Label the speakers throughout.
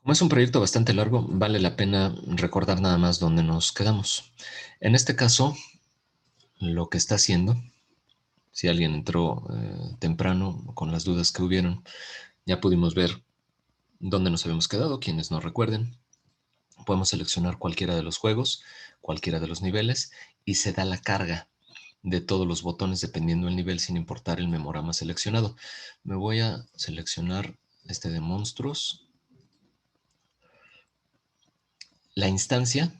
Speaker 1: Como es un proyecto bastante largo, vale la pena recordar nada más dónde nos quedamos. En este caso, lo que está haciendo, si alguien entró temprano con las dudas que hubieron, ya pudimos ver dónde nos habíamos quedado, quienes no recuerden. Podemos seleccionar cualquiera de los juegos, cualquiera de los niveles, y se da la carga de todos los botones dependiendo del nivel sin importar el memorama seleccionado. Me voy a seleccionar este de monstruos. La instancia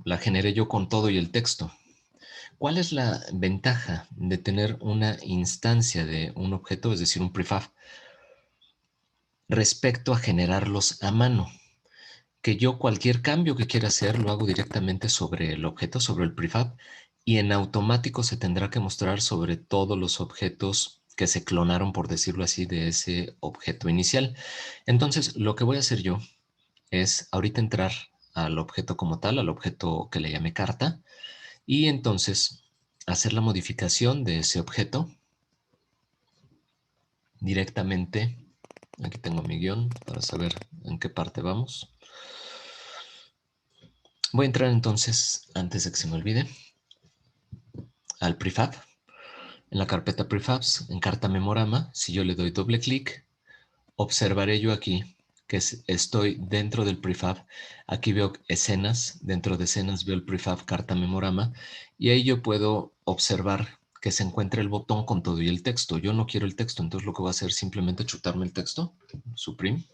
Speaker 1: la generé yo con todo y el texto. ¿Cuál es la ventaja de tener una instancia de un objeto, es decir, un prefab, respecto a generarlos a mano? Que yo cualquier cambio que quiera hacer lo hago directamente sobre el objeto, sobre el prefab, y en automático se tendrá que mostrar sobre todos los objetos que se clonaron, por decirlo así, de ese objeto inicial. Entonces, lo que voy a hacer yo es ahorita entrar al objeto como tal, al objeto que le llame carta, y entonces hacer la modificación de ese objeto directamente. Aquí tengo mi guión para saber en qué parte vamos. Voy a entrar entonces, antes de que se me olvide, al prefab. En la carpeta prefabs, en carta memorama, si yo le doy doble clic, observaré yo aquí que estoy dentro del prefab. Aquí veo escenas, dentro de escenas veo el prefab carta memorama y ahí yo puedo observar que se encuentra el botón con todo y el texto. Yo no quiero el texto, entonces lo que voy a hacer es simplemente chutarme el texto, suprim,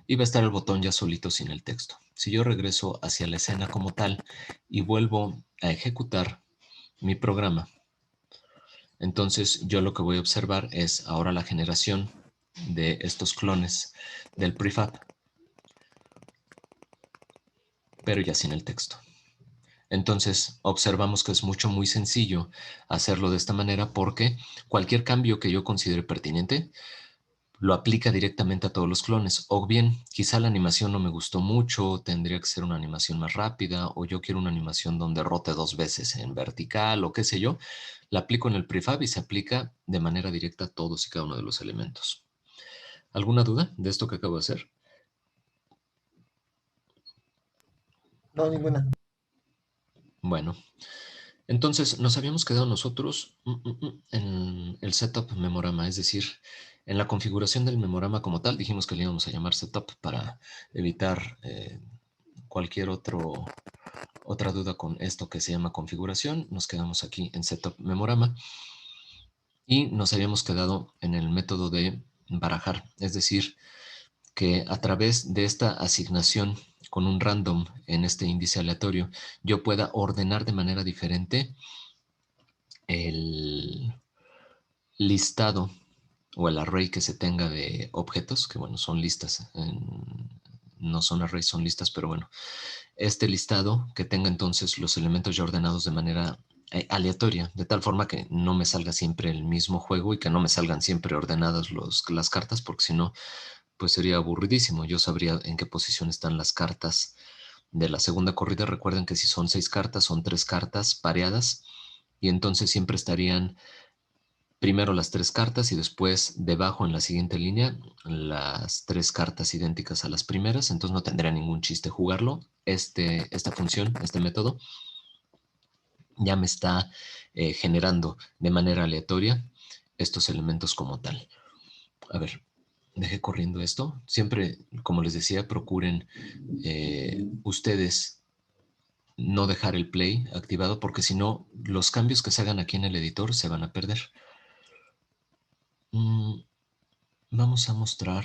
Speaker 1: y va a estar el botón ya solito sin el texto. Si yo regreso hacia la escena como tal y vuelvo a ejecutar mi programa, entonces yo lo que voy a observar es ahora la generación de estos clones del prefab, pero ya sin el texto. Entonces observamos que es muy sencillo hacerlo de esta manera porque cualquier cambio que yo considere pertinente lo aplica directamente a todos los clones. O bien, quizá la animación no me gustó mucho, tendría que ser una animación más rápida, o yo quiero una animación donde rote 2 veces en vertical, o qué sé yo. La aplico en el prefab y se aplica de manera directa a todos y cada uno de los elementos. ¿Alguna duda de esto que acabo de hacer?
Speaker 2: No, ninguna.
Speaker 1: Bueno, entonces nos habíamos quedado nosotros en el setup memorama, es decir, en la configuración del memorama como tal. Dijimos que le íbamos a llamar setup para evitar cualquier otra duda con esto que se llama configuración. Nos quedamos aquí en setup memorama y nos habíamos quedado en el método de barajar, es decir, que a través de esta asignación con un random en este índice aleatorio, yo pueda ordenar de manera diferente el listado o el array que se tenga de objetos, que bueno, son listas, no son arrays, son listas, pero bueno, este listado que tenga entonces los elementos ya ordenados de manera aleatoria, de tal forma que no me salga siempre el mismo juego y que no me salgan siempre ordenadas las cartas, porque si no, pues sería aburridísimo. Yo sabría en qué posición están las cartas de la segunda corrida. Recuerden que si son 6 cartas, son 3 cartas pareadas y entonces siempre estarían primero las 3 cartas y después debajo en la siguiente línea las 3 cartas idénticas a las primeras, entonces no tendría ningún chiste jugarlo. Esta función, este método, ya me está generando de manera aleatoria estos elementos como tal. A ver, dejé corriendo esto. Siempre, como les decía, procuren ustedes no dejar el play activado porque si no, los cambios que se hagan aquí en el editor se van a perder. Mm, Vamos a mostrar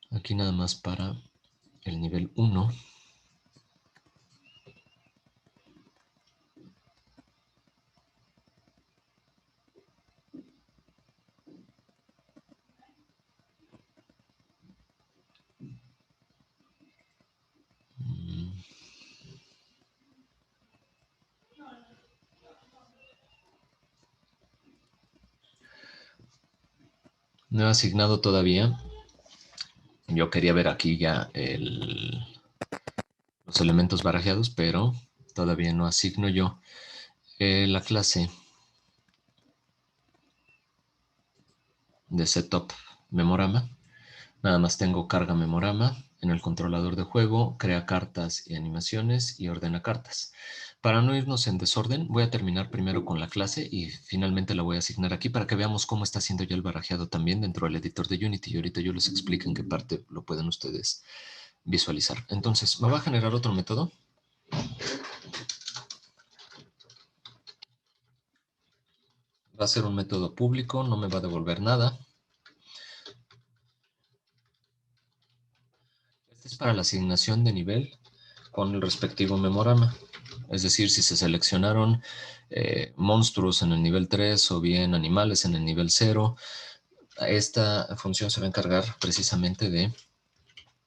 Speaker 1: aquí nada más para el nivel 1. No he asignado todavía. Yo quería ver aquí ya los elementos barajeados, pero todavía no asigno yo la clase de setup memorama. Nada más tengo carga memorama en el controlador de juego, crea cartas y animaciones y ordena cartas. Para no irnos en desorden, voy a terminar primero con la clase y finalmente la voy a asignar aquí para que veamos cómo está haciendo ya el barajeado también dentro del editor de Unity y ahorita yo les explico en qué parte lo pueden ustedes visualizar. Entonces, me va a generar otro método. Va a ser un método público, no me va a devolver nada. Este es para la asignación de nivel con el respectivo memorama. Es decir, si se seleccionaron monstruos en el nivel 3 o bien animales en el nivel 0, esta función se va a encargar precisamente de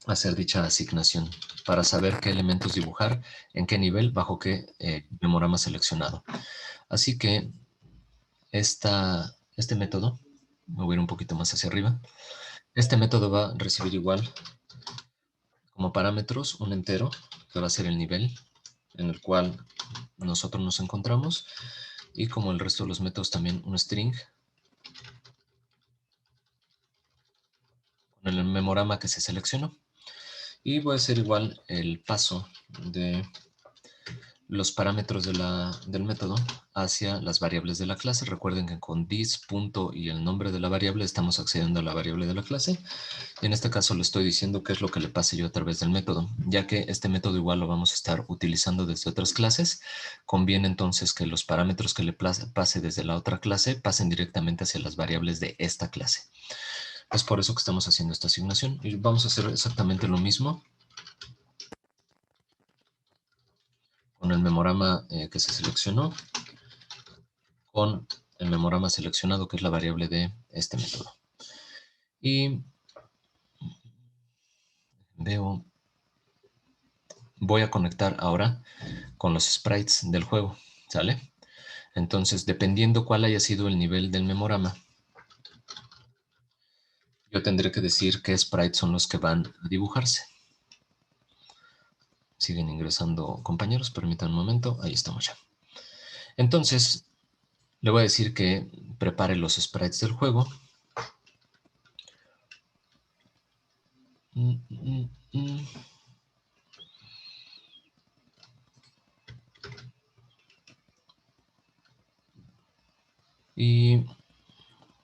Speaker 1: hacer dicha asignación para saber qué elementos dibujar, en qué nivel, bajo qué memorama seleccionado. Así que este método, me voy a ir un poquito más hacia arriba, este método va a recibir igual como parámetros un entero, que va a ser el nivel en el cual nosotros nos encontramos, y como el resto de los métodos también un string con el memorama que se seleccionó. Y voy a hacer igual el paso de los parámetros del método hacia las variables de la clase. Recuerden que con this, punto y el nombre de la variable estamos accediendo a la variable de la clase. Y en este caso le estoy diciendo qué es lo que le pase yo a través del método, ya que este método igual lo vamos a estar utilizando desde otras clases. Conviene entonces que los parámetros que le pase desde la otra clase pasen directamente hacia las variables de esta clase. Es por eso que estamos haciendo esta asignación y vamos a hacer exactamente lo mismo con el memorama que se seleccionó, con el memorama seleccionado, que es la variable de este método. Y voy a conectar ahora con los sprites del juego, ¿sale? Entonces, dependiendo cuál haya sido el nivel del memorama, yo tendré que decir qué sprites son los que van a dibujarse. Siguen ingresando compañeros, permítanme un momento, ahí estamos ya. Entonces, le voy a decir que prepare los sprites del juego. Y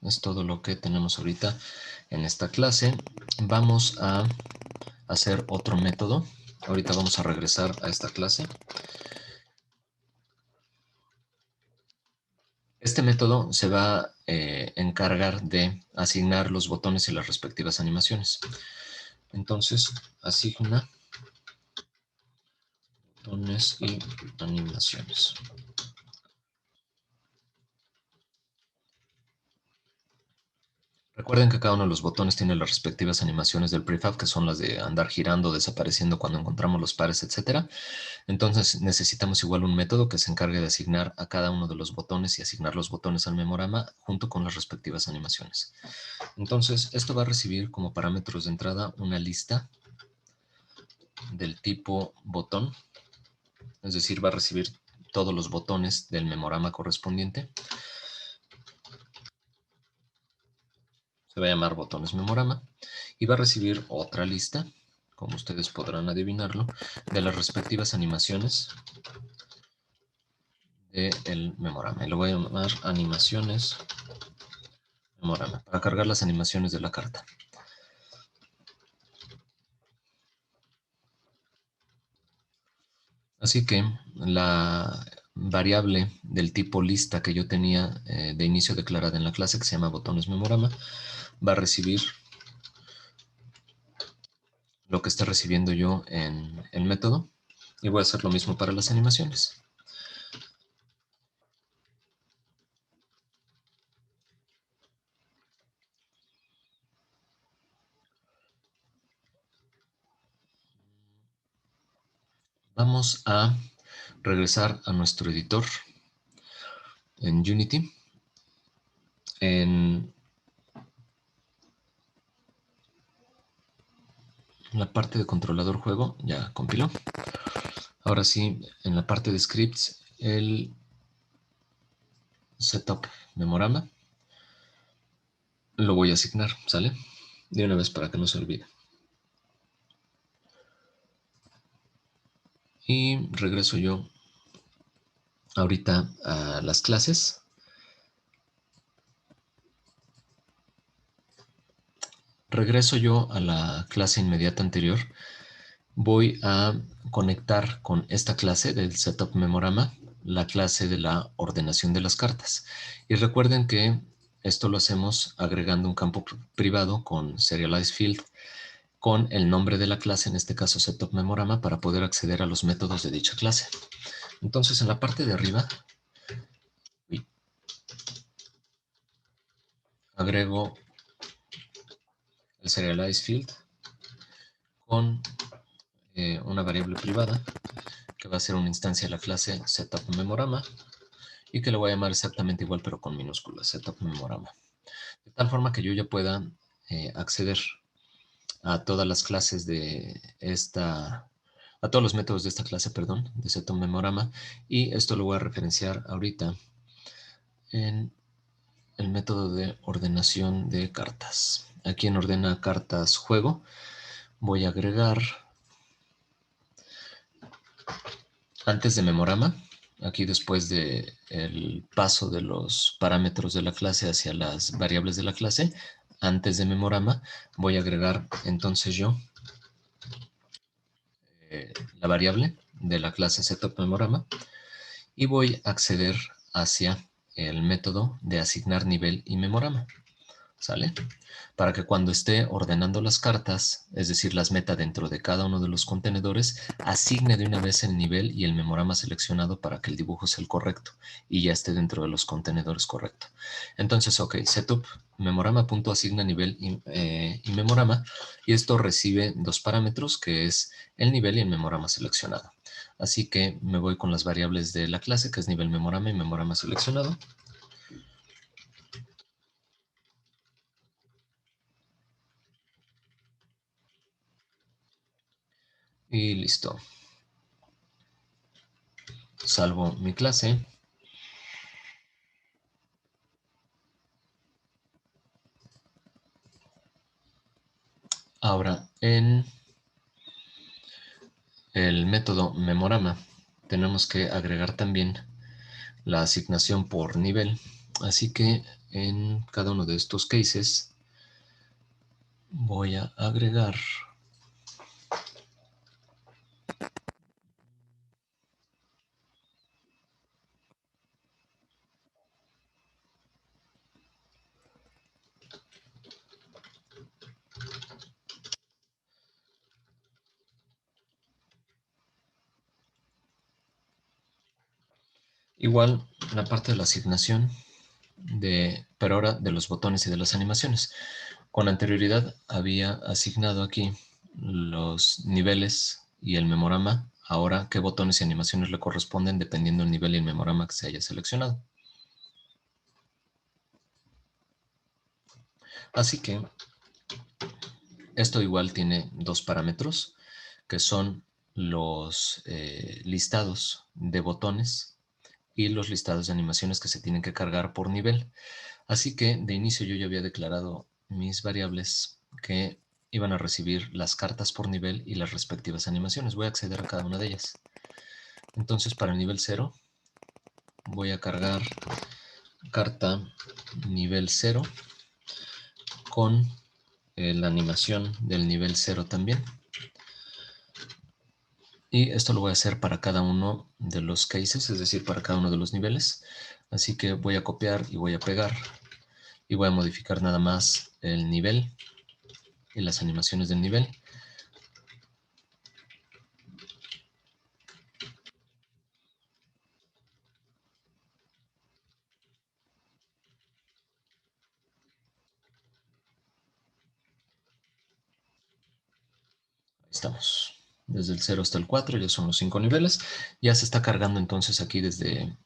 Speaker 1: es todo lo que tenemos ahorita en esta clase. Vamos a hacer otro método. Ahorita vamos a regresar a esta clase. Este método se va a encargar de asignar los botones y las respectivas animaciones. Entonces, asigna botones y animaciones. Recuerden que cada uno de los botones tiene las respectivas animaciones del prefab, que son las de andar girando, desapareciendo cuando encontramos los pares, etc. Entonces necesitamos igual un método que se encargue de asignar a cada uno de los botones y asignar los botones al memorama junto con las respectivas animaciones. Entonces esto va a recibir como parámetros de entrada una lista del tipo botón, es decir, va a recibir todos los botones del memorama correspondiente. Se va a llamar botones memorama y va a recibir otra lista, como ustedes podrán adivinarlo, de las respectivas animaciones del memorama. Y lo voy a llamar animaciones memorama para cargar las animaciones de la carta. Así que la variable del tipo lista que yo tenía de inicio declarada en la clase, que se llama botones memorama, va a recibir lo que esté recibiendo yo en el método y voy a hacer lo mismo para las animaciones. Vamos a regresar a nuestro editor en Unity. En la parte de controlador juego ya compiló. Ahora sí, en la parte de scripts, el setup memorama lo voy a asignar, ¿sale? de una vez para que no se olvide. Y regreso yo ahorita a las clases. Regreso yo a la clase inmediata anterior. Voy a conectar con esta clase del Setup Memorama, la clase de la ordenación de las cartas. Y recuerden que esto lo hacemos agregando un campo privado con Serialize Field con el nombre de la clase, en este caso Setup Memorama, para poder acceder a los métodos de dicha clase. Entonces, en la parte de arriba, agrego el Serialize Field con una variable privada que va a ser una instancia de la clase Setup Memorama y que le voy a llamar exactamente igual pero con minúsculas, Setup Memorama. De tal forma que yo ya pueda acceder a todas las clases de esta, a todos los métodos de esta clase, perdón, de Setup Memorama, y esto lo voy a referenciar ahorita en el método de ordenación de cartas. Aquí en ordena cartas juego voy a agregar antes de memorama, aquí después de el paso de los parámetros de la clase hacia las variables de la clase, antes de memorama voy a agregar entonces yo la variable de la clase setupMemorama y voy a acceder hacia el método de asignar nivel y memorama. ¿Sale? Para que cuando esté ordenando las cartas, es decir, las meta dentro de cada uno de los contenedores, asigne de una vez el nivel y el memorama seleccionado para que el dibujo sea el correcto y ya esté dentro de los contenedores correcto. Entonces, ok, setup memorama.asigna nivel y memorama, y esto recibe dos parámetros que es el nivel y el memorama seleccionado. Así que me voy con las variables de la clase, que es nivel memorama y memorama seleccionado. Y listo. Salvo mi clase. Ahora, en el método memorama tenemos que agregar también la asignación por nivel. Así que en cada uno de estos cases voy a agregar igual la parte de la asignación pero ahora de los botones y de las animaciones. Con anterioridad había asignado aquí los niveles y el memorama. Ahora, qué botones y animaciones le corresponden dependiendo del nivel y el memorama que se haya seleccionado. Así que esto igual tiene dos parámetros, que son los listados de botones y los listados de animaciones que se tienen que cargar por nivel. Así que de inicio yo ya había declarado mis variables que iban a recibir las cartas por nivel y las respectivas animaciones. Voy a acceder a cada una de ellas. Entonces para el nivel 0 voy a cargar carta nivel 0 con la animación del nivel 0 también. Y esto lo voy a hacer para cada uno de los cases, es decir, para cada uno de los niveles. Así que voy a copiar y voy a pegar y voy a modificar nada más el nivel y las animaciones del nivel. Ahí estamos. Desde el 0 hasta el 4 ya son los 5 niveles. Ya se está cargando entonces aquí desde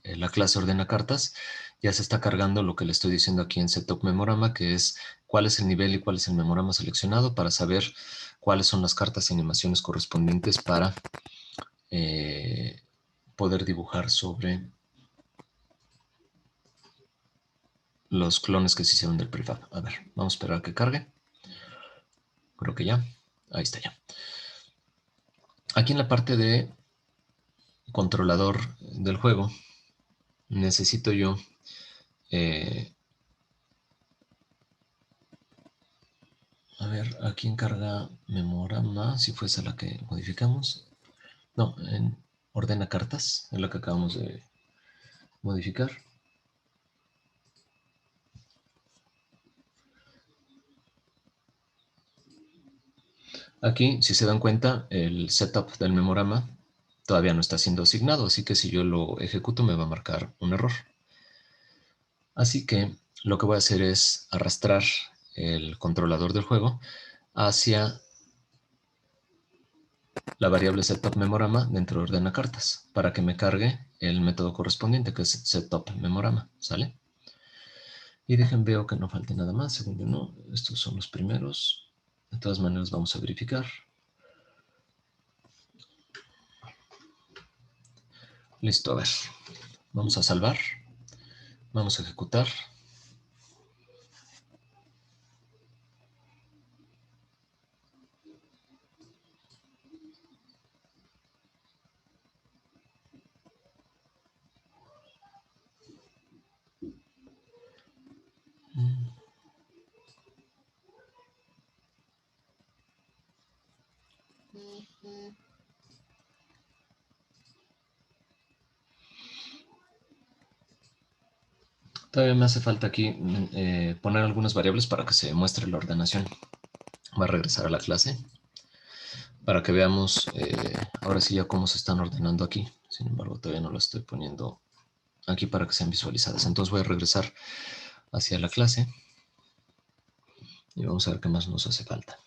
Speaker 1: la clase ordena cartas. Ya se está cargando lo que le estoy diciendo aquí en Setup Memorama, que es cuál es el nivel y cuál es el memorama seleccionado para saber cuáles son las cartas y animaciones correspondientes para poder dibujar sobre los clones que se hicieron del prefab. A ver, vamos a esperar a que cargue. Creo que ya. Ahí está ya. Aquí en la parte de controlador del juego, necesito yo a ver, aquí encarga memorama, si fuese la que modificamos. No, en ordena cartas, es la que acabamos de modificar. Aquí, si se dan cuenta, el setup del memorama todavía no está siendo asignado, así que si yo lo ejecuto me va a marcar un error. Así que lo que voy a hacer es arrastrar el controlador del juego hacia la variable setup memorama dentro de ordena cartas para que me cargue el método correspondiente que es setup memorama, ¿sale? Y veo que no falte nada más, según yo no. Estos son los primeros. De todas maneras vamos a verificar. Listo, a ver. Vamos a salvar. Vamos a ejecutar. Todavía me hace falta aquí poner algunas variables para que se muestre la ordenación. Voy a regresar a la clase para que veamos ahora sí ya cómo se están ordenando aquí. Sin embargo, todavía no lo estoy poniendo aquí para que sean visualizadas. Entonces voy a regresar hacia la clase y vamos a ver qué más nos hace falta.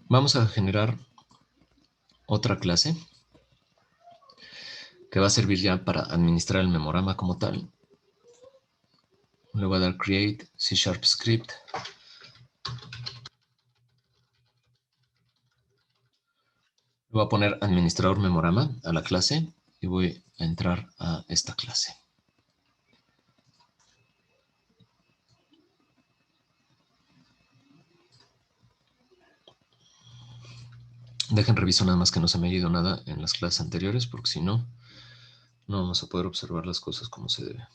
Speaker 1: Vamos a generar otra clase que va a servir ya para administrar el memorama como tal. Le voy a dar create C# script. Le voy a poner administrador memorama a la clase y voy a entrar a esta clase. Dejen reviso nada más que no se me haya ido nada en las clases anteriores, porque si no, no vamos a poder observar las cosas como se debe.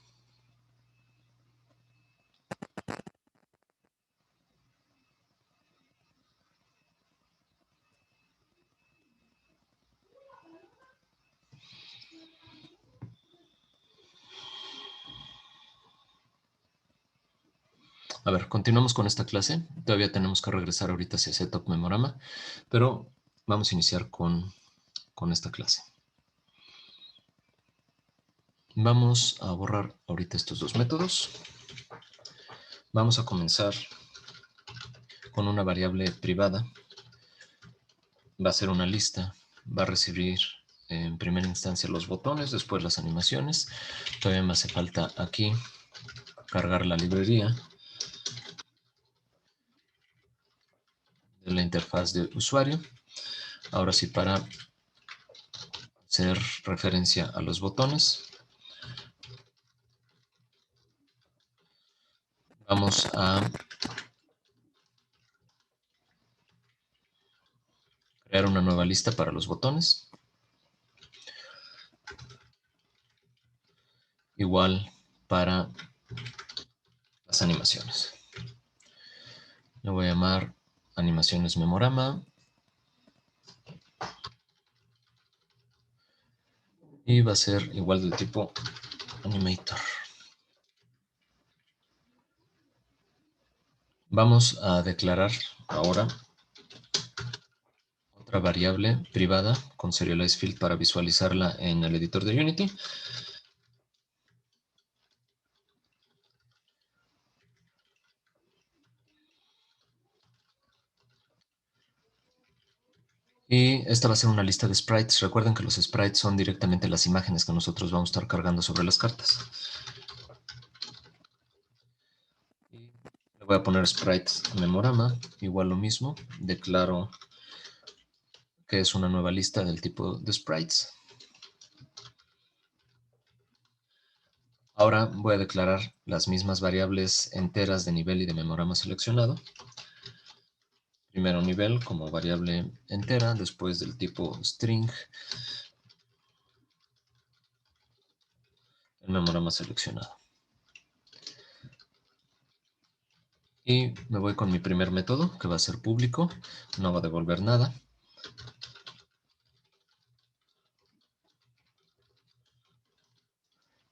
Speaker 1: A ver, continuamos con esta clase. Todavía tenemos que regresar ahorita hacia setup memorama, pero vamos a iniciar con esta clase. Vamos a borrar ahorita estos dos métodos. Vamos a comenzar con una variable privada. Va a ser una lista. Va a recibir en primera instancia los botones, después las animaciones. Todavía me hace falta aquí cargar la librería de la interfaz de usuario. Ahora sí, para hacer referencia a los botones, vamos a crear una nueva lista para los botones. Igual para las animaciones. Le voy a llamar animaciones memorama. Y va a ser igual del tipo animator. Vamos a declarar ahora otra variable privada con serialize field para visualizarla en el editor de Unity. Y esta va a ser una lista de sprites. Recuerden que los sprites son directamente las imágenes que nosotros vamos a estar cargando sobre las cartas. Y le voy a poner sprite memorama, igual lo mismo. Declaro que es una nueva lista del tipo de sprites. Ahora voy a declarar las mismas variables enteras de nivel y de memorama seleccionado. Primero nivel como variable entera, después del tipo string, el memorama seleccionado. Y me voy con mi primer método, que va a ser público, no va a devolver nada.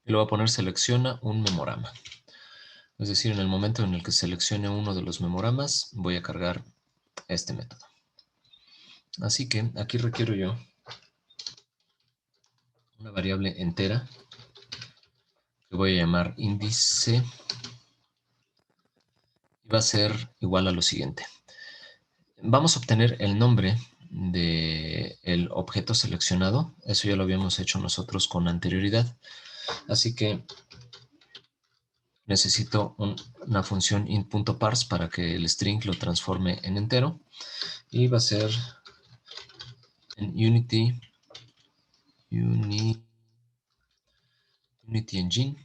Speaker 1: Y le voy a poner selecciona un memorama. Es decir, en el momento en el que seleccione uno de los memoramas, voy a cargar este método. Así que aquí requiero yo una variable entera que voy a llamar índice y va a ser igual a lo siguiente. Vamos a obtener el nombre del objeto seleccionado. Eso ya lo habíamos hecho nosotros con anterioridad. Así que necesito una función int.parse para que el string lo transforme en entero. Y va a ser en Unity Engine.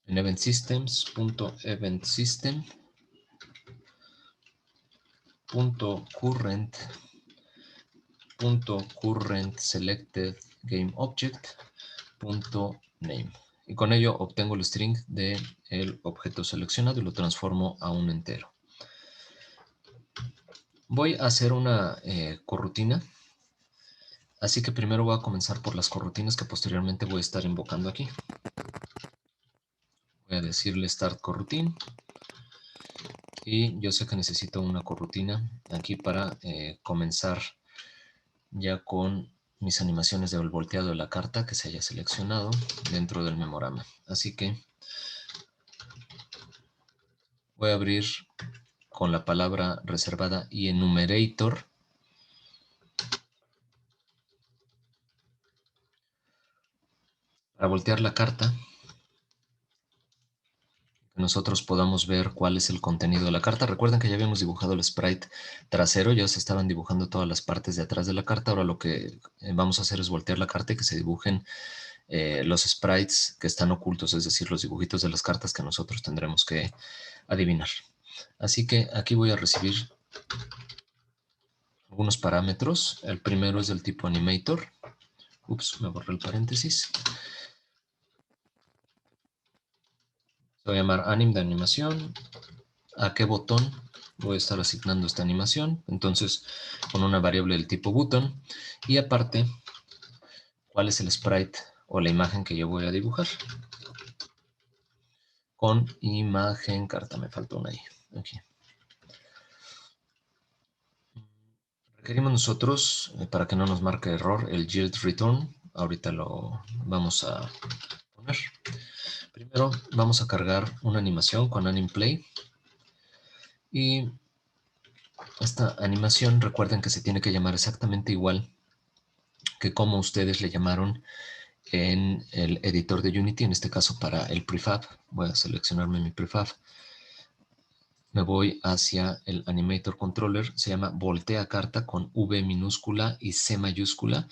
Speaker 1: En event systems.event-system.current selected game object.name. Y con ello obtengo el string del objeto seleccionado y lo transformo a un entero. Voy a hacer una corrutina. Así que primero voy a comenzar por las corrutinas que posteriormente voy a estar invocando aquí. Voy a decirle start coroutine. Y yo sé que necesito una corrutina aquí para comenzar ya con mis animaciones del volteado de la carta que se haya seleccionado dentro del memorama. Así que voy a abrir con la palabra reservada y enumerator. Para voltear la carta, que nosotros podamos ver cuál es el contenido de la carta. Recuerden que ya habíamos dibujado el sprite trasero, ya se estaban dibujando todas las partes de atrás de la carta. Ahora lo que vamos a hacer es voltear la carta y que se dibujen los sprites que están ocultos, es decir, los dibujitos de las cartas que nosotros tendremos que adivinar. Así que aquí voy a recibir algunos parámetros. El primero es del tipo animator. Ups, me borré el paréntesis. Voy a llamar anim de animación. ¿A qué botón voy a estar asignando esta animación? Entonces, con una variable del tipo button. Y aparte, ¿cuál es el sprite o la imagen que yo voy a dibujar? Con imagen carta, me faltó una ahí. Aquí. Requerimos nosotros, para que no nos marque error, el yield return. Ahorita lo vamos a poner. Primero vamos a cargar una animación con animplay. Y esta animación, recuerden que se tiene que llamar exactamente igual que como ustedes le llamaron en el editor de Unity, en este caso para el prefab. Voy a seleccionarme mi prefab. Me voy hacia el animator controller, se llama voltea carta con V minúscula y C mayúscula.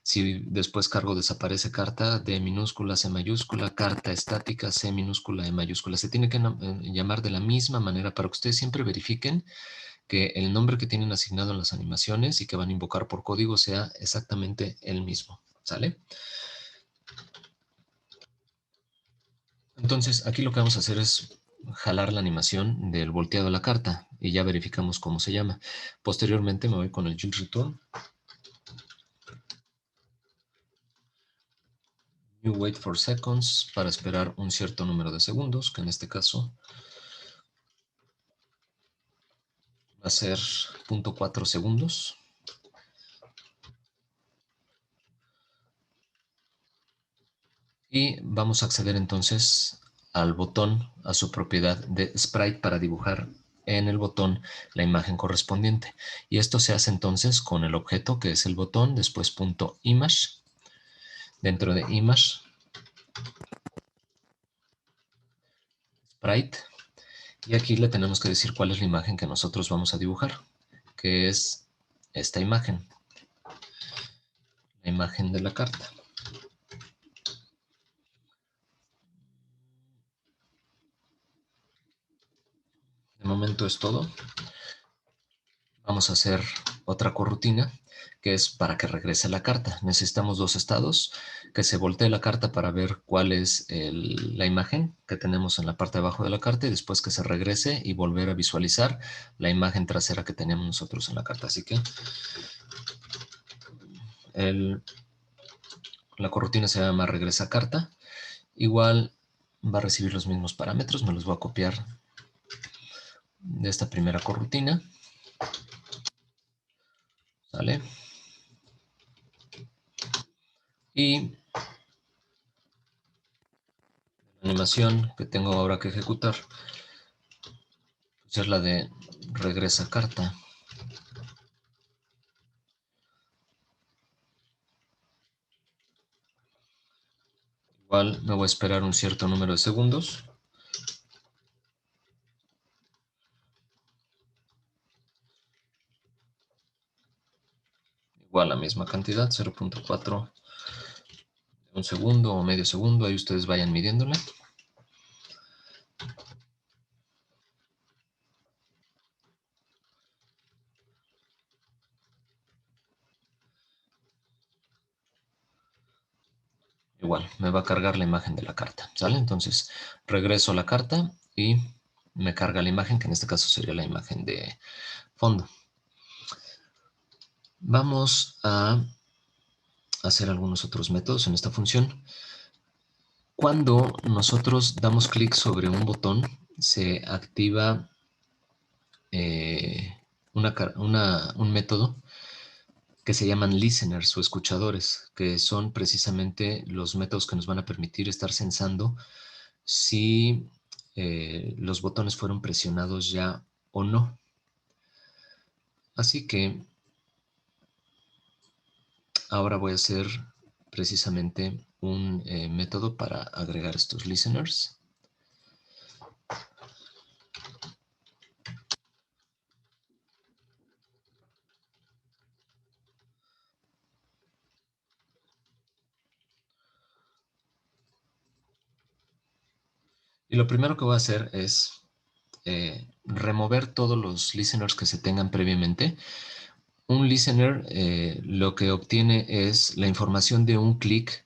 Speaker 1: Si después cargo desaparece carta, D minúscula, C mayúscula, carta estática, C minúscula, E mayúscula. Se tiene que llamar de la misma manera para que ustedes siempre verifiquen que el nombre que tienen asignado en las animaciones y que van a invocar por código sea exactamente el mismo. ¿Sale? Entonces, aquí lo que vamos a hacer es jalar la animación del volteado de la carta y ya verificamos cómo se llama. Posteriormente me voy con el yield return. New wait for seconds para esperar un cierto número de segundos, que en este caso va a ser 0.4 segundos. Y vamos a acceder entonces al botón, a su propiedad de sprite para dibujar en el botón la imagen correspondiente. Y esto se hace entonces con el objeto que es el botón, después .image. Dentro de image, sprite. Y aquí le tenemos que decir cuál es la imagen que nosotros vamos a dibujar, que es esta imagen, la imagen de la carta. De momento es todo. Vamos a hacer otra corrutina, que es para que regrese la carta. Necesitamos dos estados, que se voltee la carta para ver cuál es la imagen que tenemos en la parte de abajo de la carta y después que se regrese y volver a visualizar la imagen trasera que teníamos nosotros en la carta. Así que la corrutina se llama regresa carta. Igual va a recibir los mismos parámetros, me los voy a copiar de esta primera corrutina. ¿Sale? Y la animación que tengo ahora que ejecutar pues es la de regresa carta. Igual me voy a esperar un cierto número de segundos. Igual la misma cantidad, 0.4 un segundo o medio segundo, ahí ustedes vayan midiéndola. Igual, me va a cargar la imagen de la carta, ¿sale? Entonces, regreso a la carta y me carga la imagen, que en este caso sería la imagen de fondo. Vamos a hacer algunos otros métodos en esta función. Cuando nosotros damos clic sobre un botón, se activa un método que se llaman listeners o escuchadores, que son precisamente los métodos que nos van a permitir estar censando si los botones fueron presionados ya o no. Así que ahora voy a hacer precisamente un método para agregar estos listeners. Y lo primero que voy a hacer es remover todos los listeners que se tengan previamente. Un listener lo que obtiene es la información de un clic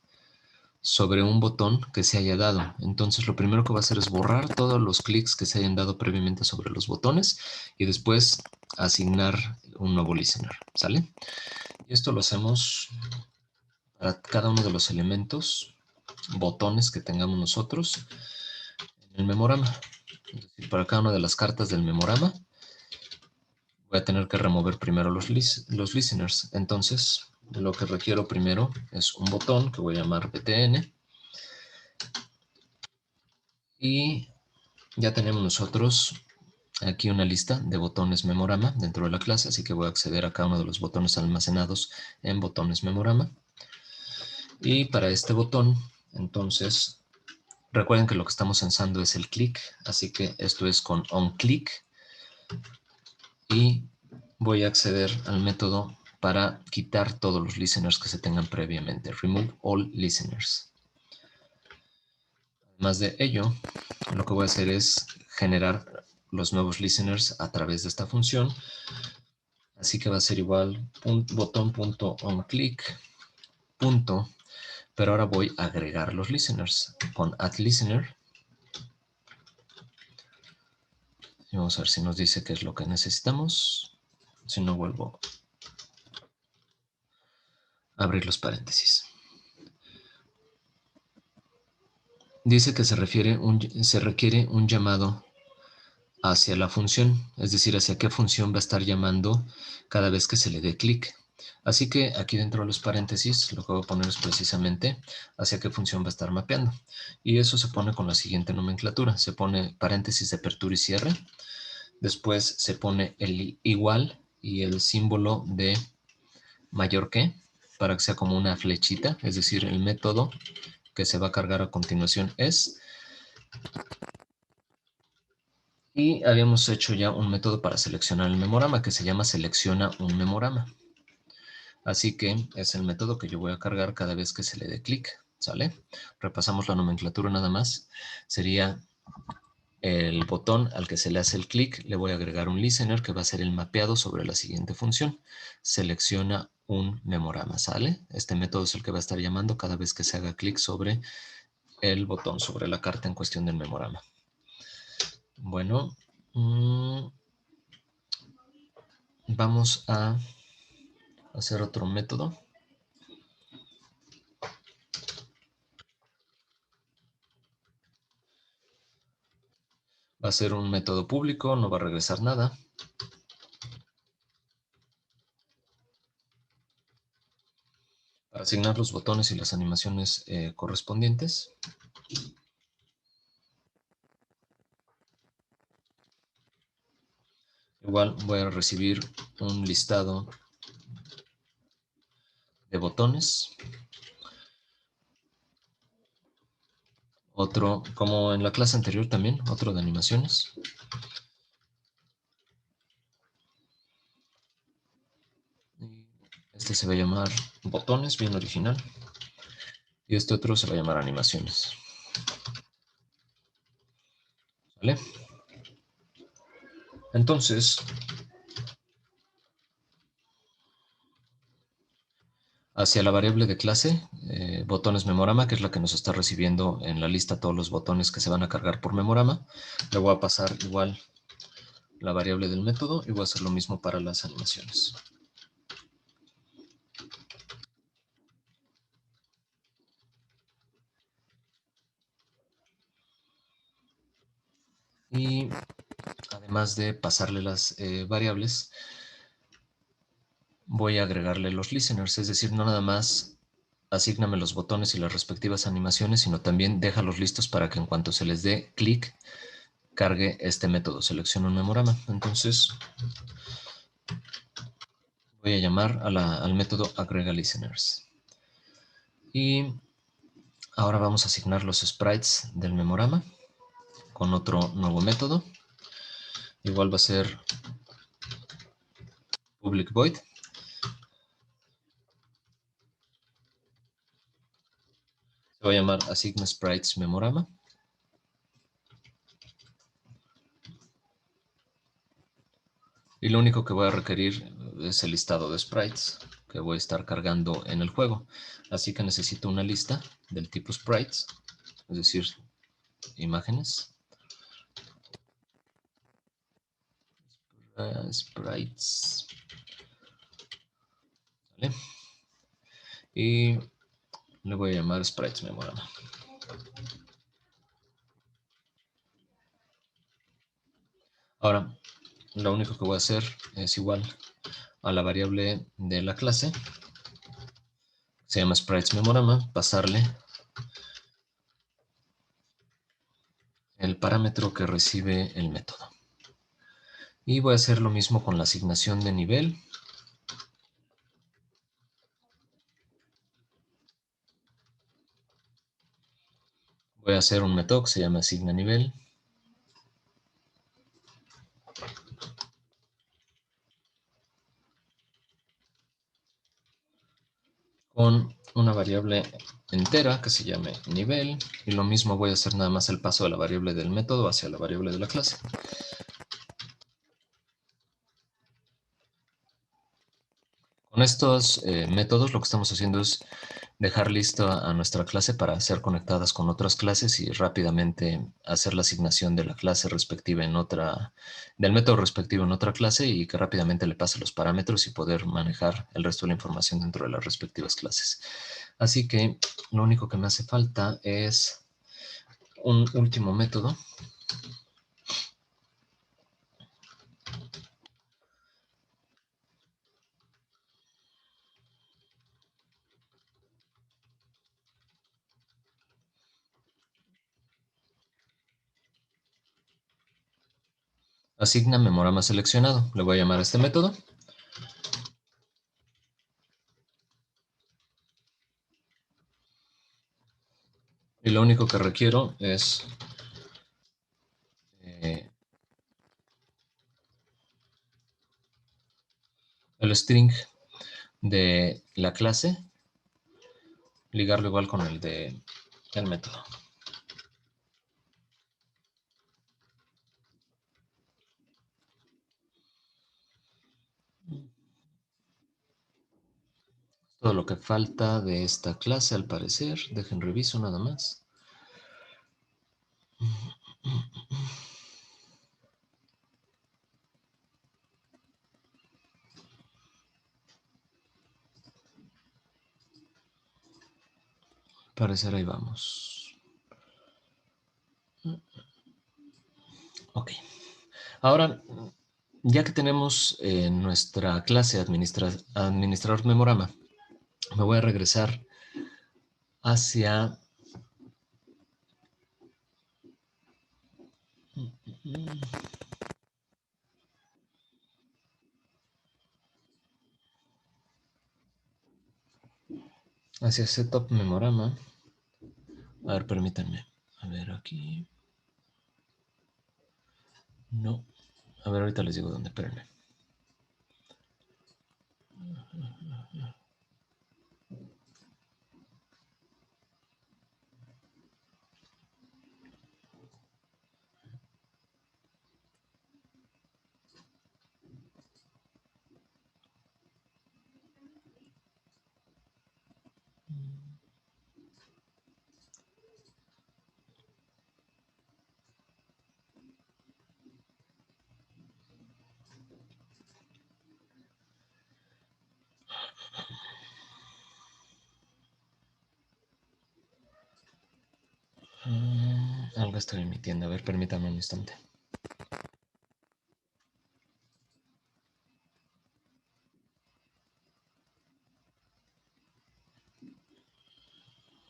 Speaker 1: sobre un botón que se haya dado. Entonces lo primero que va a hacer es borrar todos los clics que se hayan dado previamente sobre los botones y después asignar un nuevo listener, ¿sale? Y esto lo hacemos para cada uno de los elementos, botones que tengamos nosotros en el memorama. Es decir, para cada una de las cartas del memorama voy a tener que remover primero los listeners. Entonces, lo que requiero primero es un botón que voy a llamar btn. Y ya tenemos nosotros aquí una lista de botones memorama dentro de la clase, así que voy a acceder a cada uno de los botones almacenados en botones memorama. Y para este botón, entonces, recuerden que lo que estamos censando es el clic, así que esto es con onClick. Y voy a acceder al método para quitar todos los listeners que se tengan previamente. Remove all listeners. Además de ello, lo que voy a hacer es generar los nuevos listeners a través de esta función. Así que va a ser igual botón.onClick. Pero ahora voy a agregar los listeners con addListener. Y vamos a ver si nos dice qué es lo que necesitamos. Si no, vuelvo a abrir los paréntesis. Dice que se requiere un llamado hacia la función, es decir, hacia qué función va a estar llamando cada vez que se le dé clic. Así que aquí dentro de los paréntesis lo que voy a poner es precisamente hacia qué función va a estar mapeando. Y eso se pone con la siguiente nomenclatura. Se pone paréntesis de apertura y cierre. Después se pone el igual y el símbolo de mayor que para que sea como una flechita. Es decir, el método que se va a cargar a continuación es. Y habíamos hecho ya un método para seleccionar el memorama que se llama selecciona un memorama. Así que es el método que yo voy a cargar cada vez que se le dé clic, ¿sale? Repasamos la nomenclatura nada más. Sería el botón al que se le hace el clic, le voy a agregar un listener que va a ser el mapeado sobre la siguiente función. Selecciona un memorama, ¿sale? Este método es el que va a estar llamando cada vez que se haga clic sobre el botón, sobre la carta en cuestión del memorama. Bueno, vamos a hacer otro método. Va a ser un método público, no va a regresar nada. Para asignar los botones y las animaciones correspondientes. Igual voy a recibir un listado de botones. Otro, como en la clase anterior también, otro de animaciones. Este se va a llamar botones, bien original. Y este otro se va a llamar animaciones. ¿Vale? Entonces, hacia la variable de clase, botones memorama, que es la que nos está recibiendo en la lista todos los botones que se van a cargar por memorama, le voy a pasar igual la variable del método y voy a hacer lo mismo para las animaciones. Y además de pasarle las variables, voy a agregarle los listeners, es decir, no nada más asígname los botones y las respectivas animaciones, sino también déjalos listos para que en cuanto se les dé clic, cargue este método, selecciona un memorama. Entonces, voy a llamar al método agrega listeners. Y ahora vamos a asignar los sprites del memorama con otro nuevo método. Igual va a ser public void. Se va a llamar assign sprites memorama. Y lo único que voy a requerir es el listado de sprites que voy a estar cargando en el juego. Así que necesito una lista del tipo sprites, es decir, imágenes. Sprites. ¿Vale? Y le voy a llamar sprites memorama. Ahora, lo único que voy a hacer es igual a la variable de la clase, se llama sprites memorama, pasarle el parámetro que recibe el método. Y voy a hacer lo mismo con la asignación de nivel. Voy a hacer un método que se llama asigna nivel. Con una variable entera que se llame nivel. Y lo mismo voy a hacer nada más el paso de la variable del método hacia la variable de la clase. Con estos métodos lo que estamos haciendo es dejar lista a nuestra clase para ser conectadas con otras clases y rápidamente hacer la asignación de la clase respectiva en otra, del método respectivo en otra clase y que rápidamente le pase los parámetros y poder manejar el resto de la información dentro de las respectivas clases. Así que lo único que me hace falta es un último método. Asigna memorama seleccionado. Le voy a llamar a este método. Y lo único que requiero es el string de la clase, ligarlo igual con el de el método. Todo lo que falta de esta clase, al parecer. Dejen reviso nada más. Al parecer ahí vamos. Ok. Ahora, ya que tenemos nuestra clase administrador memorama, me voy a regresar hacia setup memorama. A ver, permítanme. A ver, aquí. No. A ver, ahorita les digo dónde, espérenme. Algo está emitiendo. A ver, permítanme un instante.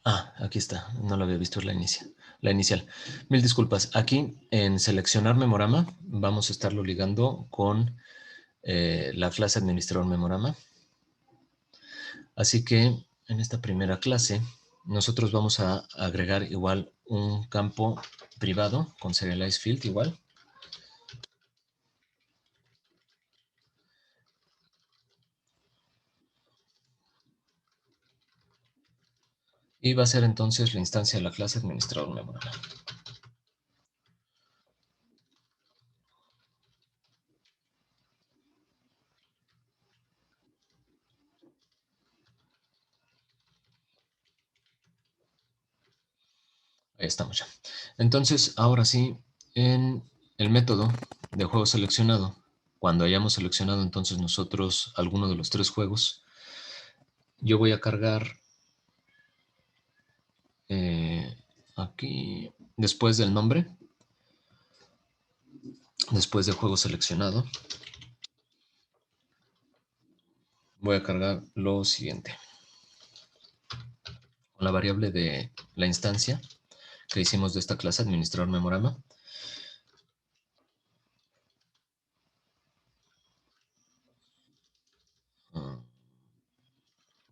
Speaker 1: Aquí está. No lo había visto la inicial. Mil disculpas. Aquí en seleccionar memorama vamos a estarlo ligando con la clase administrador memorama. Así que en esta primera clase nosotros vamos a agregar igual un campo privado con serialize field igual. Y va a ser entonces la instancia de la clase administrador memorama. Ahí estamos ya. Entonces, ahora sí, en el método de juego seleccionado, cuando hayamos seleccionado entonces nosotros alguno de los tres juegos, yo voy a cargar aquí, después del nombre, después de juego seleccionado, voy a cargar lo siguiente. Con la variable de la instancia que hicimos de esta clase, administrador memorama,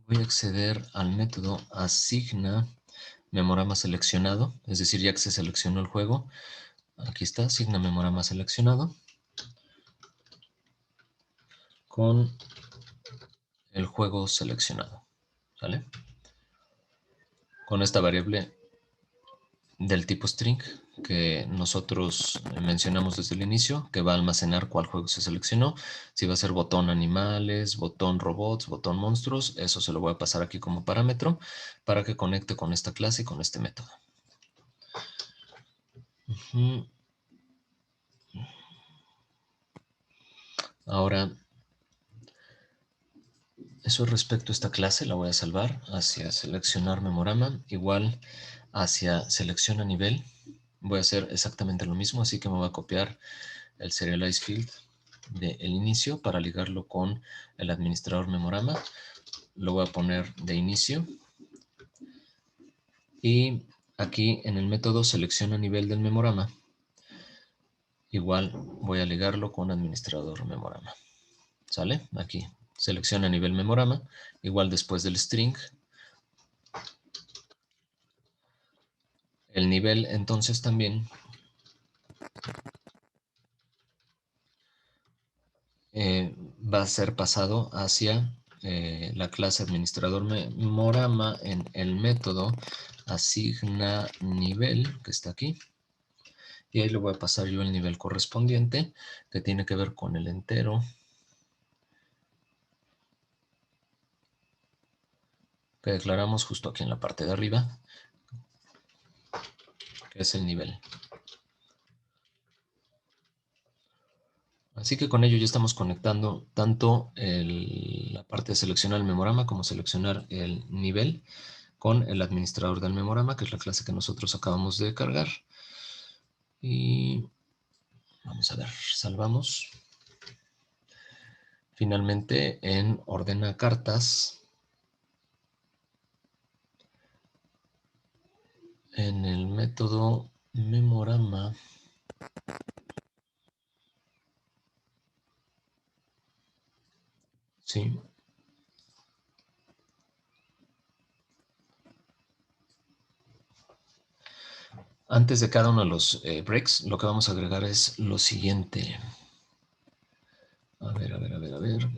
Speaker 1: voy a acceder al método asigna memorama seleccionado, es decir, ya que se seleccionó el juego, aquí está, asigna memorama seleccionado con el juego seleccionado, ¿vale? Con esta variable del tipo string que nosotros mencionamos desde el inicio, que va a almacenar cuál juego se seleccionó, si va a ser botón animales, botón robots, botón monstruos, eso se lo voy a pasar aquí como parámetro para que conecte con esta clase y con este método. Ahora, eso respecto a esta clase, la voy a salvar hacia seleccionar memorama, igual hacia selección a nivel. Voy a hacer exactamente lo mismo, así que me voy a copiar el serialize field del inicio para ligarlo con el administrador memorama. Lo voy a poner de inicio. Y aquí en el método selección a nivel del memorama, igual voy a ligarlo con administrador memorama. ¿Sale? Aquí selecciona nivel memorama, igual después del string. El nivel entonces también va a ser pasado hacia la clase administrador memorama en el método asigna nivel, que está aquí. Y ahí le voy a pasar yo el nivel correspondiente, que tiene que ver con el entero que declaramos justo aquí en la parte de arriba, que es el nivel. Así que con ello ya estamos conectando tanto la parte de seleccionar el memorama como seleccionar el nivel con el administrador del memorama, que es la clase que nosotros acabamos de cargar. Y vamos a ver, salvamos. Finalmente en ordena cartas, en el método memorama, ¿sí? Antes de cada uno de los breaks, lo que vamos a agregar es lo siguiente. A ver.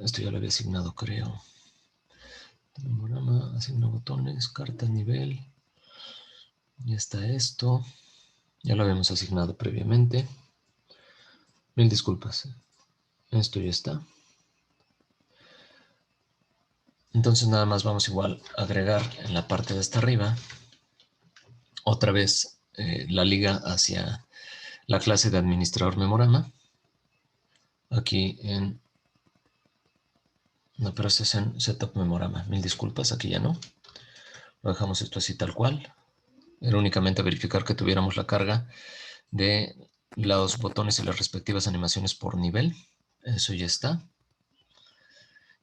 Speaker 1: Esto ya lo había asignado, creo. Memorama, asigna botones, carta nivel. Ya está esto. Ya lo habíamos asignado previamente. Mil disculpas. Esto ya está. Entonces nada más vamos igual a agregar en la parte de hasta arriba otra vez la liga hacia la clase de administrador memorama. Aquí en... No, pero este es en setup memorama. Mil disculpas, aquí ya no. Lo dejamos esto así tal cual. Era únicamente verificar que tuviéramos la carga de los botones y las respectivas animaciones por nivel. Eso ya está.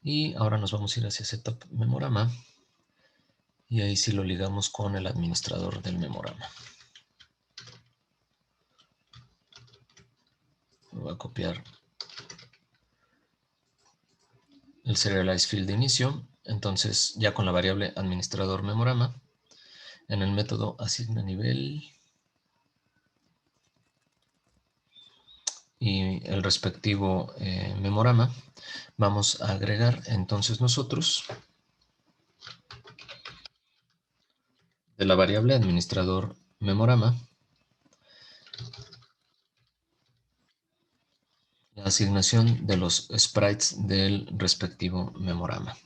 Speaker 1: Y ahora nos vamos a ir hacia setup memorama. Y ahí sí lo ligamos con el administrador del memorama. Voy a copiar el serialize field de inicio. Entonces, ya con la variable administrador memorama, en el método asigna nivel y el respectivo memorama, vamos a agregar entonces nosotros de la variable administrador memorama la asignación de los sprites del respectivo memorama.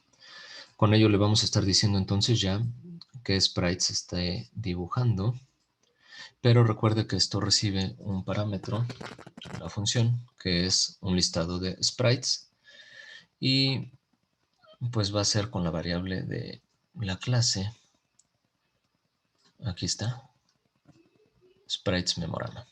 Speaker 1: Con ello le vamos a estar diciendo entonces ya qué sprites esté dibujando, pero recuerde que esto recibe un parámetro, una función, que es un listado de sprites, y pues va a ser con la variable de la clase, aquí está, sprites memorama.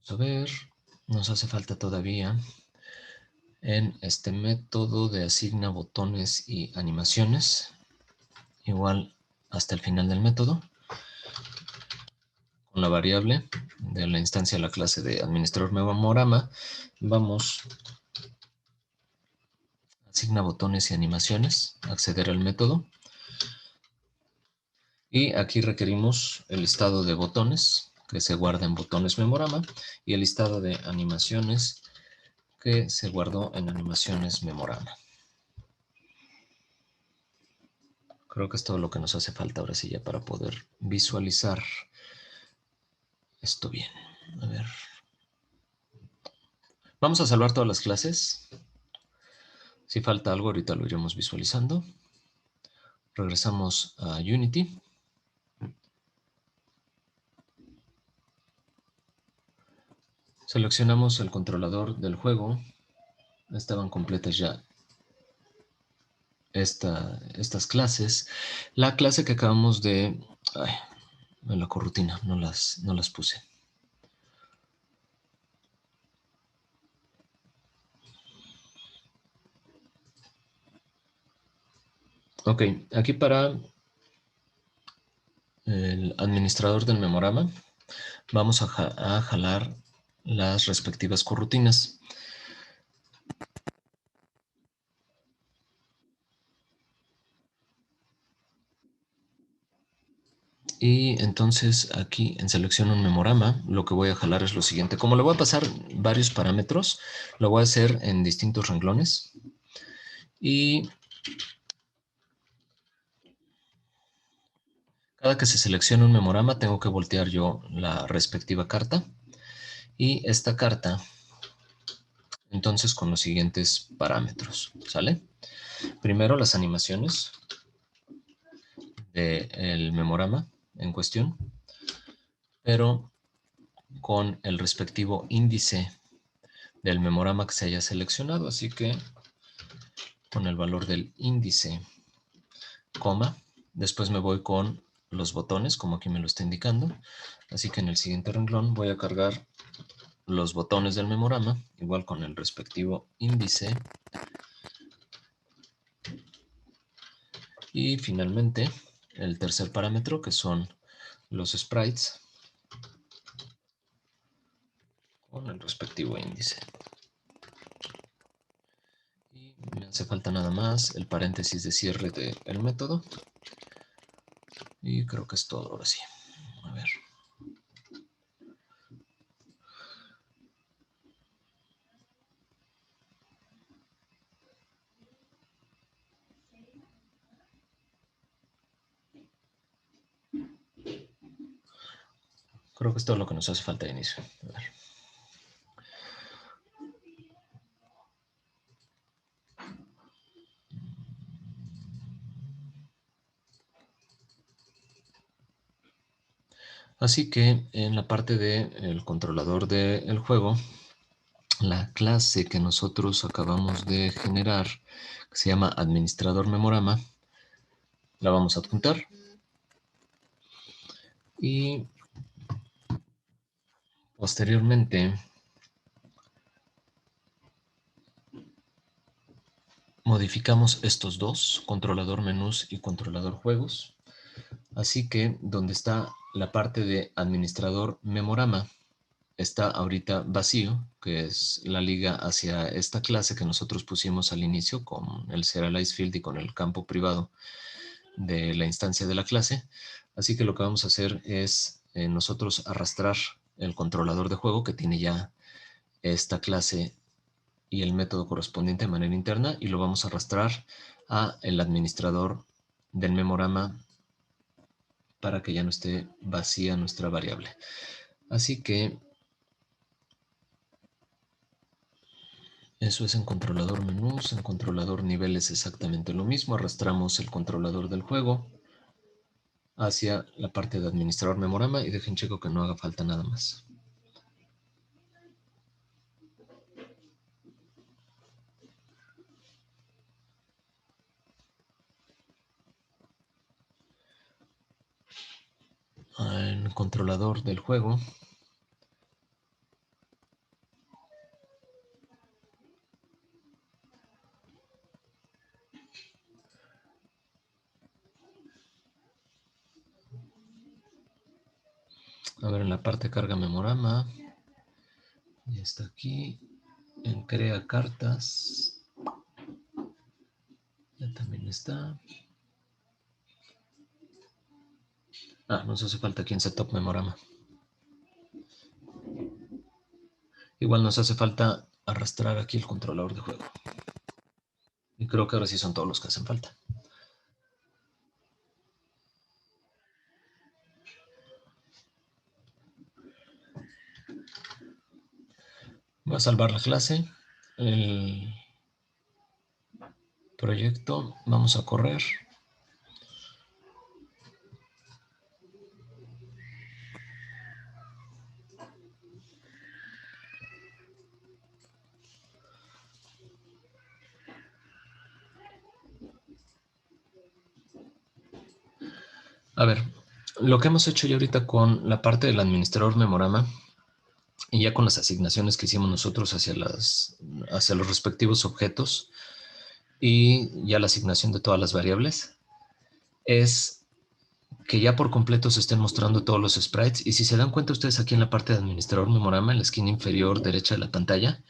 Speaker 1: Vamos a ver, nos hace falta todavía en este método de asigna botones y animaciones, igual hasta el final del método, con la variable de la instancia de la clase de administrador memorama, vamos a asigna botones y animaciones, acceder al método, y aquí requerimos el listado de botones que se guarda en botones memorama y el listado de animaciones que se guardó en animaciones memorama. Creo que es todo lo que nos hace falta ahora sí ya para poder visualizar esto bien. A ver. Vamos a salvar todas las clases. Si falta algo, ahorita lo iremos visualizando. Regresamos a Unity. Seleccionamos el controlador del juego. Estaban completas ya estas clases. La clase que acabamos de... Ay, en la corrutina, no las puse. Ok, aquí para el administrador del memorama vamos a jalar las respectivas corrutinas. Y entonces aquí en selección un memorama, lo que voy a jalar es lo siguiente. Como le voy a pasar varios parámetros, lo voy a hacer en distintos renglones. Y cada que se seleccione un memorama, tengo que voltear yo la respectiva carta. Y esta carta, entonces, con los siguientes parámetros, ¿sale? Primero, las animaciones del memorama en cuestión, pero con el respectivo índice del memorama que se haya seleccionado. Así que con el valor del índice, coma, después me voy con los botones, como aquí me lo está indicando. Así que en el siguiente renglón voy a cargar los botones del memorama, igual con el respectivo índice. Y finalmente, el tercer parámetro, que son los sprites, con el respectivo índice. Y me hace falta nada más el paréntesis de cierre del método. Y creo que es todo ahora sí. A ver. Creo que es todo lo que nos hace falta de inicio. A ver. Así que en la parte del controlador del juego, la clase que nosotros acabamos de generar, que se llama administrador memorama, la vamos a adjuntar. Y posteriormente modificamos estos dos, controlador menús y controlador juegos. Así que donde está la parte de administrador memorama, está ahorita vacío, que es la liga hacia esta clase que nosotros pusimos al inicio con el serialize field y con el campo privado de la instancia de la clase. Así que lo que vamos a hacer es nosotros arrastrar el controlador de juego que tiene ya esta clase y el método correspondiente de manera interna, y lo vamos a arrastrar a el administrador del memorama para que ya no esté vacía nuestra variable. Así que eso es en controlador menús. En controlador nivel es exactamente lo mismo. Arrastramos el controlador del juego hacia la parte de administrador memorama y dejen checo que no haga falta nada más. En controlador del juego, a ver, en la parte carga memorama, ya está aquí. En crea cartas, ya también está. Nos hace falta aquí en setup memorama. Igual nos hace falta arrastrar aquí el controlador de juego. Y creo que ahora sí son todos los que hacen falta. Voy a salvar la clase, el proyecto, vamos a correr. A ver, lo que hemos hecho ya ahorita con la parte del administrador memorama y ya con las asignaciones que hicimos nosotros hacia los respectivos objetos y ya la asignación de todas las variables, es que ya por completo se estén mostrando todos los sprites. Y si se dan cuenta ustedes aquí en la parte de administrador memorama, en la esquina inferior derecha de la pantalla,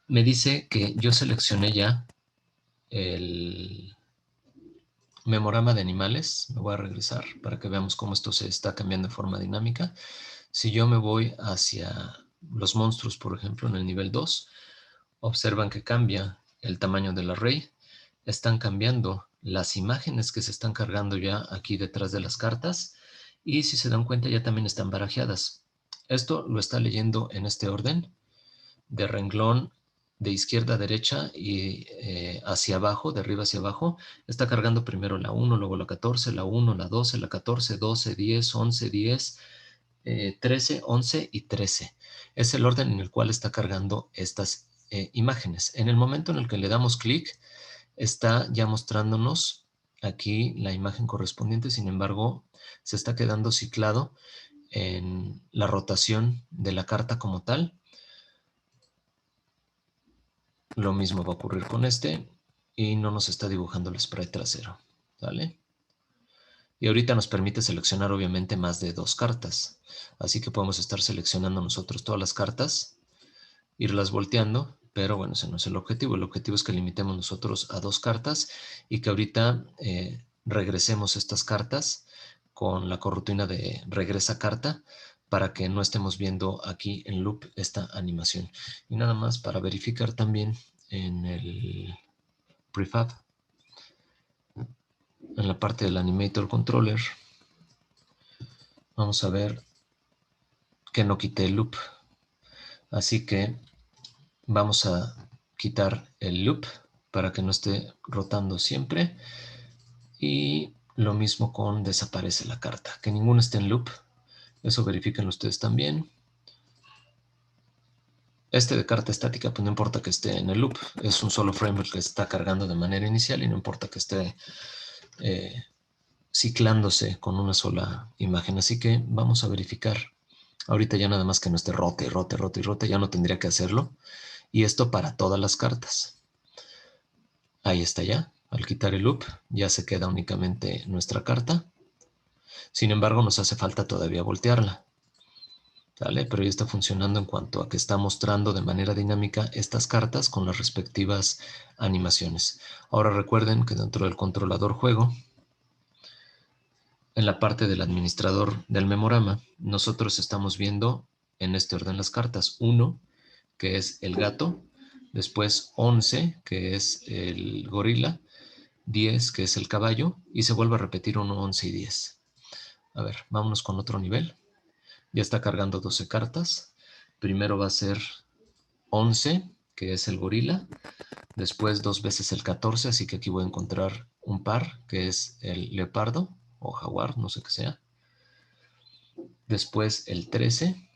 Speaker 1: me dice que yo seleccioné ya el memorama de animales. Me voy a regresar para que veamos cómo esto se está cambiando de forma dinámica. Si yo me voy hacia los monstruos, por ejemplo, en el nivel 2, observan que cambia el tamaño del array. Están cambiando las imágenes que se están cargando ya aquí detrás de las cartas. Y si se dan cuenta, ya también están barajeadas. Esto lo está leyendo en este orden, de renglón de izquierda a derecha y hacia abajo, de arriba hacia abajo. Está cargando primero la 1, luego la 14, la 1, la 12, la 14, 12, 10, 11, 10, 13, 11 y 13. Es el orden en el cual está cargando estas imágenes. En el momento en el que le damos clic, está ya mostrándonos aquí la imagen correspondiente. Sin embargo, se está quedando ciclado en la rotación de la carta como tal. Lo mismo va a ocurrir con este y no nos está dibujando el sprite trasero, ¿vale? Y ahorita nos permite seleccionar obviamente más de 2 cartas. Así que podemos estar seleccionando nosotros todas las cartas, irlas volteando, pero bueno, ese no es el objetivo. El objetivo es que limitemos nosotros a 2 cartas y que ahorita regresemos estas cartas con la corrutina de regresa carta para que no estemos viendo aquí en loop esta animación. Y nada más para verificar también en el prefab, en la parte del animator controller, vamos a ver que no quité el loop. Así que vamos a quitar el loop para que no esté rotando siempre. Y lo mismo con desaparece la carta, que ninguno esté en loop. Eso verifiquen ustedes también. Este de carta estática, pues no importa que esté en el loop, es un solo frame el que está cargando de manera inicial y no importa que esté ciclándose con una sola imagen. Así que vamos a verificar. Ahorita ya nada más que no esté rote, rote, rote y rote, ya no tendría que hacerlo. Y esto para todas las cartas. Ahí está ya. Al quitar el loop ya se queda únicamente nuestra carta. Sin embargo, nos hace falta todavía voltearla. ¿Vale? Pero ya está funcionando en cuanto a que está mostrando de manera dinámica estas cartas con las respectivas animaciones. Ahora recuerden que dentro del controlador juego, en la parte del administrador del memorama, nosotros estamos viendo en este orden las cartas. 1, que es el gato, después 11, que es el gorila, 10, que es el caballo, y se vuelve a repetir 1, 11 y 10. A ver, vámonos con otro nivel. Ya está cargando 12 cartas. Primero va a ser 11, que es el gorila. Después 2 veces el 14, así que aquí voy a encontrar un par, que es el leopardo o jaguar, no sé qué sea. Después el 13.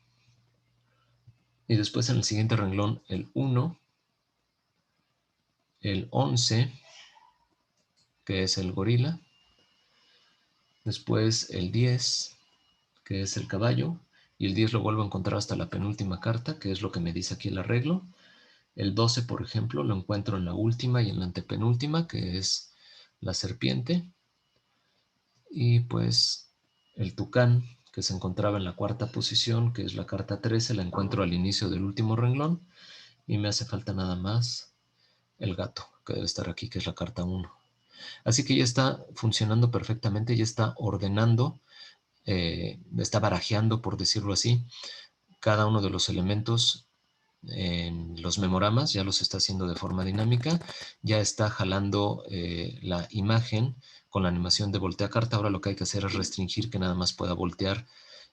Speaker 1: Y después en el siguiente renglón el 1, el 11, que es el gorila. Después el 10, que es el caballo. Y el 10 lo vuelvo a encontrar hasta la penúltima carta, que es lo que me dice aquí el arreglo. El 12, por ejemplo, lo encuentro en la última y en la antepenúltima, que es la serpiente. Y pues el tucán, que se encontraba en la cuarta posición, que es la carta 13, la encuentro al inicio del último renglón. Y me hace falta nada más el gato, que debe estar aquí, que es la carta 1. Así que ya está funcionando perfectamente, ya está ordenando, está barajeando, por decirlo así, cada uno de los elementos en los memoramas, ya los está haciendo de forma dinámica, ya está jalando la imagen con la animación de voltea carta. Ahora lo que hay que hacer es restringir que nada más pueda voltear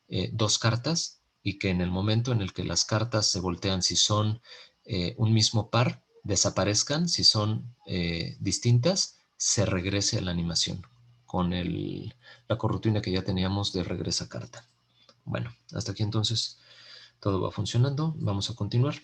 Speaker 1: 2 cartas y que en el momento en el que las cartas se voltean, si son un mismo par, desaparezcan, si son distintas, se regrese a la animación con la corrutina que ya teníamos de regresa carta. Bueno, hasta aquí entonces todo va funcionando. Vamos a continuar.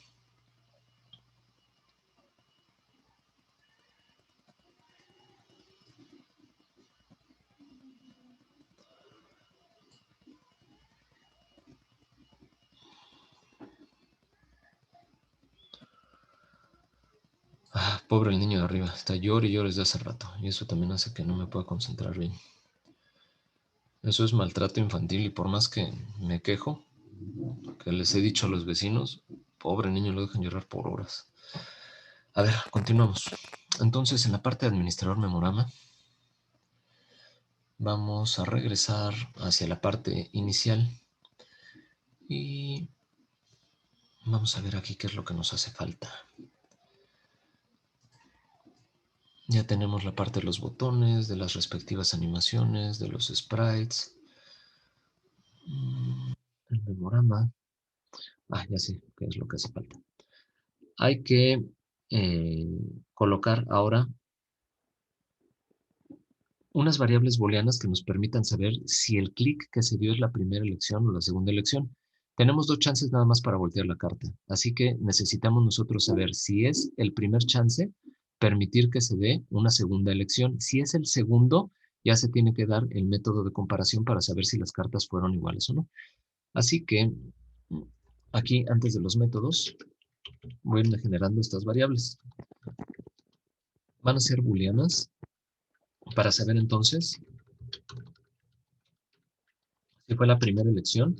Speaker 1: Pobre el niño de arriba, está llorando y llorando desde hace rato. Y eso también hace que no me pueda concentrar bien. Eso es maltrato infantil y por más que me quejo, que les he dicho a los vecinos, pobre niño, lo dejan llorar por horas. A ver, continuamos. Entonces, en la parte de administrador memorama, vamos a regresar hacia la parte inicial y vamos a ver aquí qué es lo que nos hace falta. Ya tenemos la parte de los botones, de las respectivas animaciones, de los sprites, el memorama. Ya sé qué es lo que hace falta. Hay que colocar ahora unas variables booleanas que nos permitan saber si el clic que se dio es la primera elección o la segunda elección. Tenemos dos chances nada más para voltear la carta, así que necesitamos nosotros saber si es el primer chance, permitir que se dé una segunda elección. Si es el segundo, ya se tiene que dar el método de comparación para saber si las cartas fueron iguales o no. Así que aquí, antes de los métodos, voy a irme generando estas variables. Van a ser booleanas para saber entonces si fue la primera elección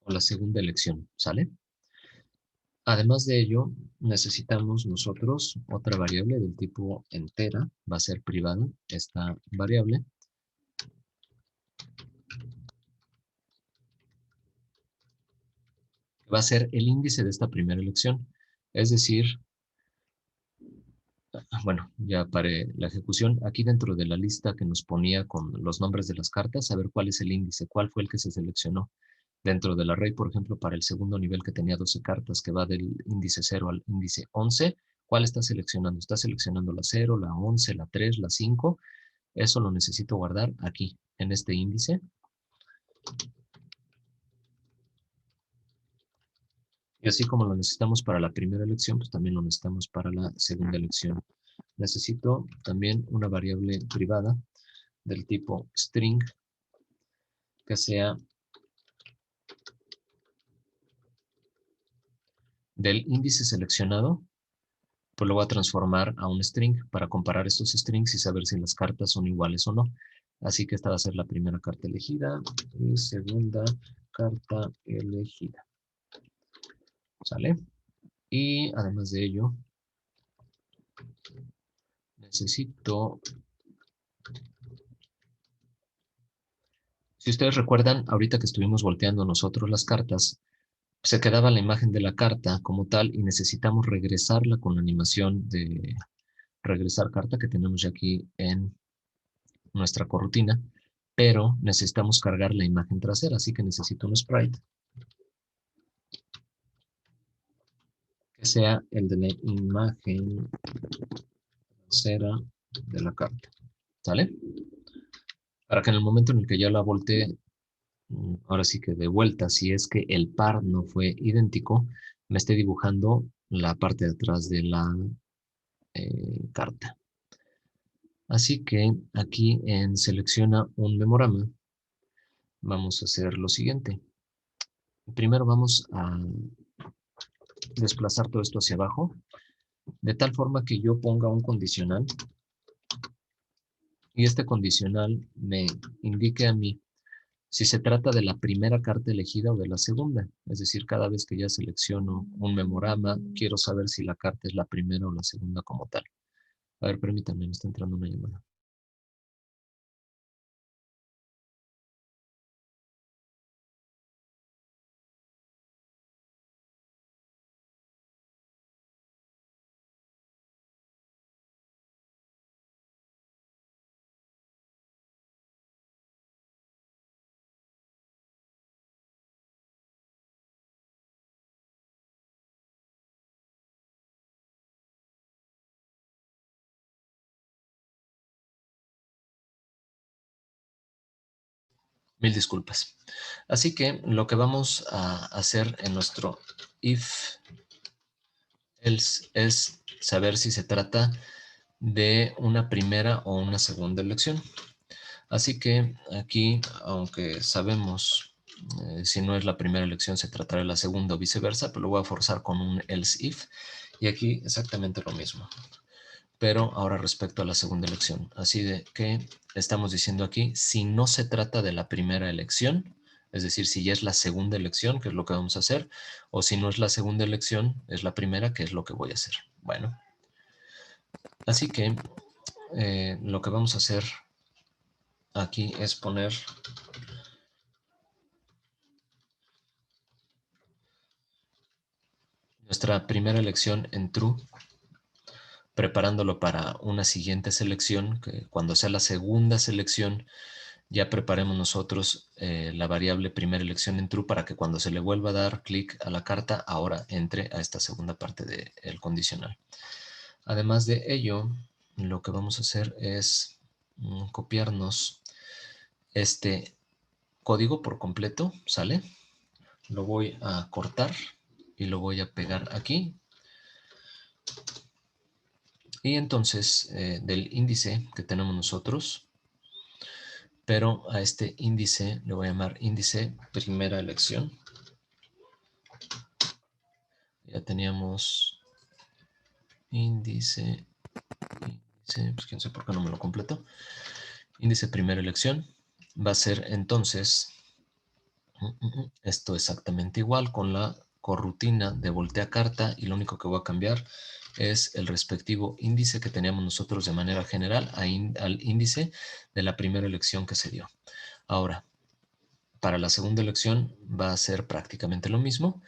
Speaker 1: o la segunda elección, ¿sale? Además de ello, necesitamos nosotros otra variable del tipo entera, va a ser privada esta variable. Va a ser el índice de esta primera elección, es decir, bueno, ya paré la ejecución. Aquí dentro de la lista que nos ponía con los nombres de las cartas, a ver cuál es el índice, cuál fue el que se seleccionó. Dentro del array, por ejemplo, para el segundo nivel que tenía 12 cartas, que va del índice 0 al índice 11, ¿cuál está seleccionando? Está seleccionando la 0, la 11, la 3, la 5. Eso lo necesito guardar aquí, en este índice. Y así como lo necesitamos para la primera elección, pues también lo necesitamos para la segunda elección. Necesito también una variable privada del tipo string que sea del índice seleccionado, pues lo voy a transformar a un string para comparar estos strings y saber si las cartas son iguales o no. Así que esta va a ser la primera carta elegida y segunda carta elegida. ¿Sale? Y además de ello, necesito... Si ustedes recuerdan, ahorita que estuvimos volteando nosotros las cartas, se quedaba la imagen de la carta como tal y necesitamos regresarla con la animación de regresar carta que tenemos ya aquí en nuestra corrutina, pero necesitamos cargar la imagen trasera, así que necesito un sprite que sea el de la imagen trasera de la carta, ¿sale? Para que en el momento en el que ya la voltee, ahora sí que de vuelta, si es que el par no fue idéntico, me esté dibujando la parte de atrás de la carta. Así que aquí en selecciona un memorama, vamos a hacer lo siguiente. Primero vamos a desplazar todo esto hacia abajo, de tal forma que yo ponga un condicional y este condicional me indique a mí si se trata de la primera carta elegida o de la segunda. Es decir, cada vez que ya selecciono un memorama, quiero saber si la carta es la primera o la segunda como tal. A ver, permítanme, me está entrando una llamada. Mil disculpas. Así que lo que vamos a hacer en nuestro if else es saber si se trata de una primera o una segunda elección. Así que aquí, aunque sabemos si no es la primera elección, se tratará de la segunda o viceversa, pero lo voy a forzar con un else if. Y aquí exactamente lo mismo. Pero ahora respecto a la segunda elección. Así de que estamos diciendo aquí, si no se trata de la primera elección, es decir, si ya es la segunda elección, que es lo que vamos a hacer, o si no es la segunda elección, es la primera, que es lo que voy a hacer. Bueno, así que lo que vamos a hacer aquí es poner nuestra primera elección en true, preparándolo para una siguiente selección, que cuando sea la segunda selección ya preparemos nosotros la variable primera elección en true para que cuando se le vuelva a dar clic a la carta, ahora entre a esta segunda parte del condicional. Además de ello, lo que vamos a hacer es copiarnos este código por completo, ¿sale? Lo voy a cortar y lo voy a pegar aquí. Y entonces del índice que tenemos nosotros, pero a este índice le voy a llamar índice primera elección. Ya teníamos índice, pues quién sabe por qué no me lo completo. Índice primera elección va a ser entonces esto exactamente igual con la corrutina de voltea carta, y lo único que voy a cambiar es el respectivo índice que teníamos nosotros de manera general al índice de la primera elección que se dio. Ahora, para la segunda elección va a ser prácticamente lo mismo,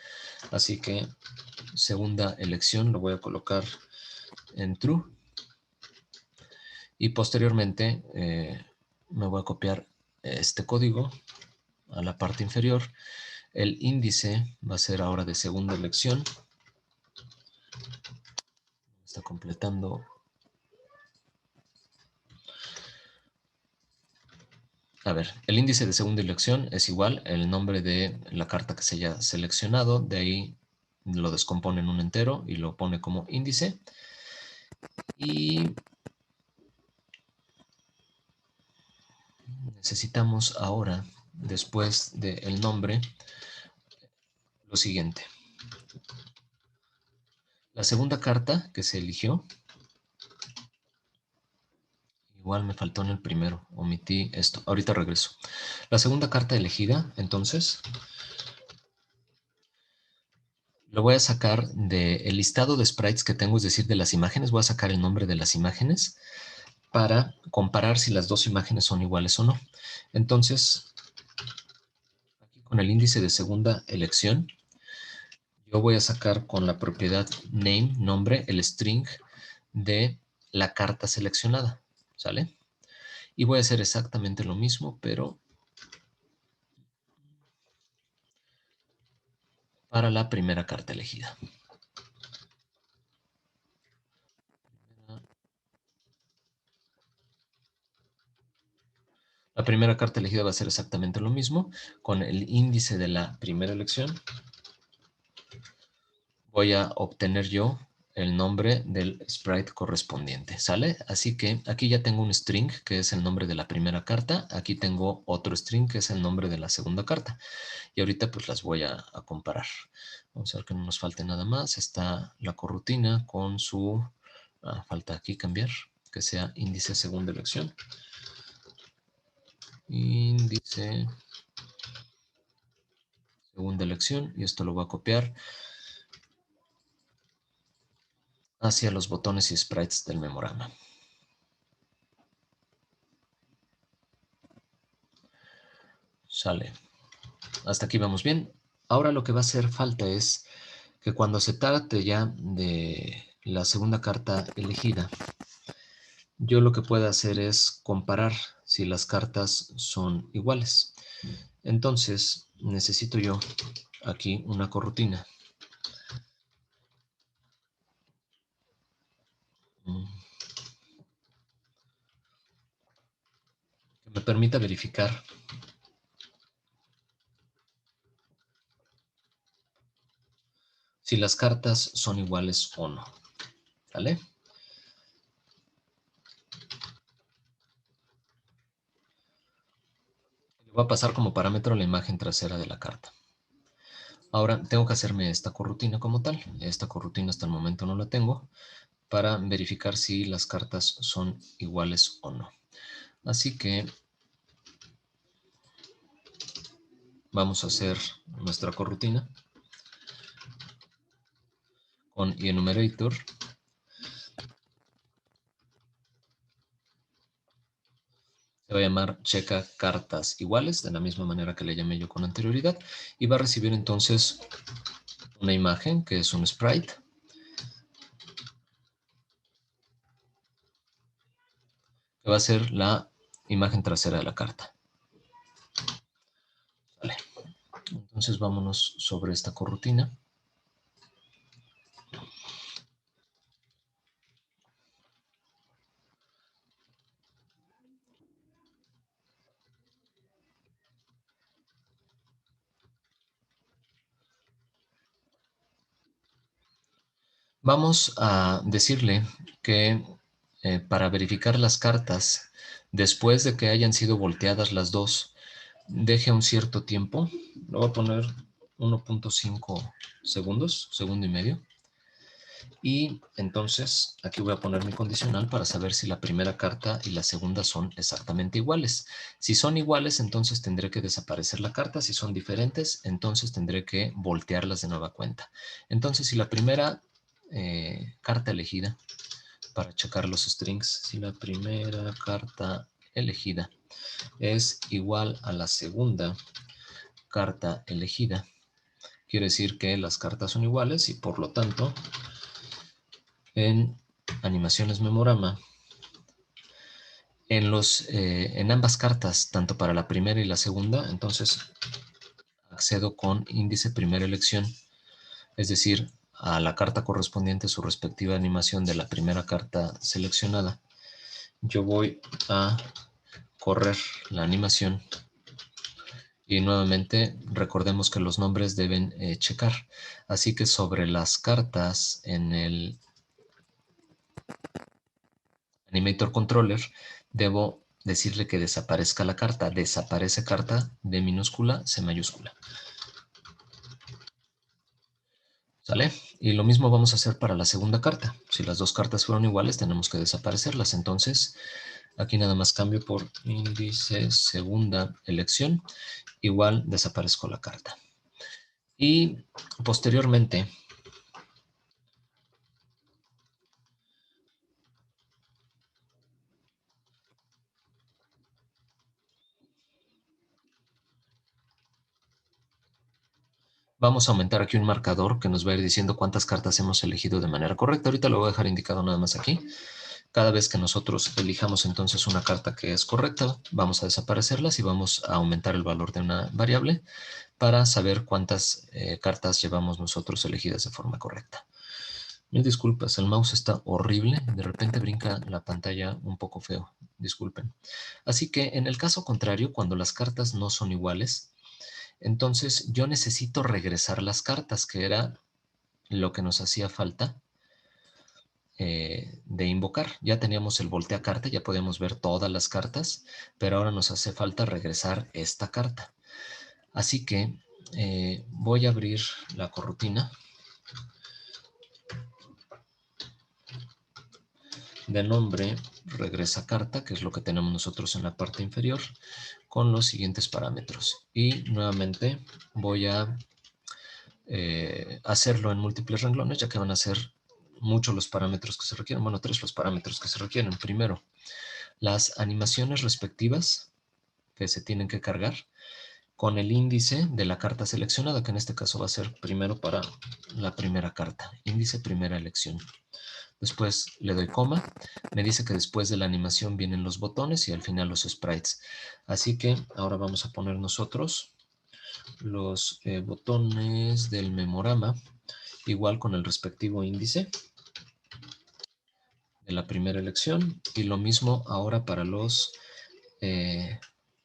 Speaker 1: así que segunda elección lo voy a colocar en true y posteriormente me voy a copiar este código a la parte inferior. El índice va a ser ahora de segunda elección. Está completando. A ver, el índice de segunda elección es igual el nombre de la carta que se haya seleccionado. De ahí lo descompone en un entero y lo pone como índice. Y necesitamos ahora, después del nombre, lo siguiente. La segunda carta que se eligió, igual me faltó en el primero, omití esto, ahorita regreso. La segunda carta elegida, entonces, lo voy a sacar del listado de sprites que tengo, es decir, de las imágenes, voy a sacar el nombre de las imágenes para comparar si las dos imágenes son iguales o no. Entonces, aquí con el índice de segunda elección, yo voy a sacar con la propiedad name, nombre, el string de la carta seleccionada, ¿sale? Y voy a hacer exactamente lo mismo, pero para la primera carta elegida. La primera carta elegida va a ser exactamente lo mismo. Con el índice de la primera elección voy a obtener yo el nombre del sprite correspondiente, ¿sale? Así que aquí ya tengo un string que es el nombre de la primera carta. Aquí tengo otro string que es el nombre de la segunda carta. Y ahorita pues las voy a comparar. Vamos a ver que no nos falte nada más. Está la corrutina con su... falta aquí cambiar, que sea índice segunda elección. Índice segunda elección. Y esto lo voy a copiar hacia los botones y sprites del memorama. Sale. Hasta aquí vamos bien. Ahora lo que va a hacer falta es que cuando se trate ya de la segunda carta elegida, yo lo que puedo hacer es comparar si las cartas son iguales. Entonces, necesito yo aquí una corrutina. Que me permita verificar si las cartas son iguales o no. ¿Vale? Le voy a pasar como parámetro la imagen trasera de la carta. Ahora tengo que hacerme esta corrutina como tal. Esta corrutina hasta el momento no la tengo para verificar si las cartas son iguales o no. Así que vamos a hacer nuestra corrutina con enumerator va a llamar checa cartas iguales, de la misma manera que le llamé yo con anterioridad, y va a recibir entonces una imagen que es un sprite. Que va a ser la imagen trasera de la carta. Vale. Entonces vámonos sobre esta corrutina. Vamos a decirle que para verificar las cartas, después de que hayan sido volteadas las dos, deje un cierto tiempo. Lo voy a poner 1.5 segundos, segundo y medio. Y entonces aquí voy a poner mi condicional para saber si la primera carta y la segunda son exactamente iguales. Si son iguales, entonces tendré que desaparecer la carta. Si son diferentes, entonces tendré que voltearlas de nueva cuenta. Entonces, si la primera carta elegida, para checar los strings, si la primera carta elegida es igual a la segunda carta elegida, quiere decir que las cartas son iguales y por lo tanto en animaciones memorama, en ambas cartas, tanto para la primera y la segunda, entonces accedo con índice primera elección, es decir, a la carta correspondiente a su respectiva animación de la primera carta seleccionada. Yo voy a correr la animación y nuevamente recordemos que los nombres deben checar. Así que sobre las cartas en el Animator Controller, debo decirle que desaparezca la carta. Desaparece carta de minúscula, C mayúscula. ¿Sale? Y lo mismo vamos a hacer para la segunda carta. Si las dos cartas fueron iguales, tenemos que desaparecerlas. Entonces, aquí nada más cambio por índice segunda elección. Igual desaparezco la carta. Y posteriormente, vamos a aumentar aquí un marcador que nos va a ir diciendo cuántas cartas hemos elegido de manera correcta. Ahorita lo voy a dejar indicado nada más aquí. Cada vez que nosotros elijamos entonces una carta que es correcta, vamos a desaparecerlas y vamos a aumentar el valor de una variable para saber cuántas cartas llevamos nosotros elegidas de forma correcta. Mil disculpas, el mouse está horrible. De repente brinca la pantalla un poco feo. Disculpen. Así que en el caso contrario, cuando las cartas no son iguales, entonces yo necesito regresar las cartas, que era lo que nos hacía falta de invocar. Ya teníamos el voltea carta, ya podíamos ver todas las cartas, pero ahora nos hace falta regresar esta carta. Así que voy a abrir la corrutina de nombre regresa carta, que es lo que tenemos nosotros en la parte inferior, con los siguientes parámetros. Y nuevamente voy a hacerlo en múltiples renglones, ya que van a ser muchos los parámetros que se requieren. Bueno, 3 los parámetros que se requieren. Primero, las animaciones respectivas que se tienen que cargar con el índice de la carta seleccionada, que en este caso va a ser primero para la primera carta, índice primera elección. Después le doy coma, me dice que después de la animación vienen los botones y al final los sprites. Así que ahora vamos a poner nosotros los botones del memorama, igual con el respectivo índice de la primera elección y lo mismo ahora para los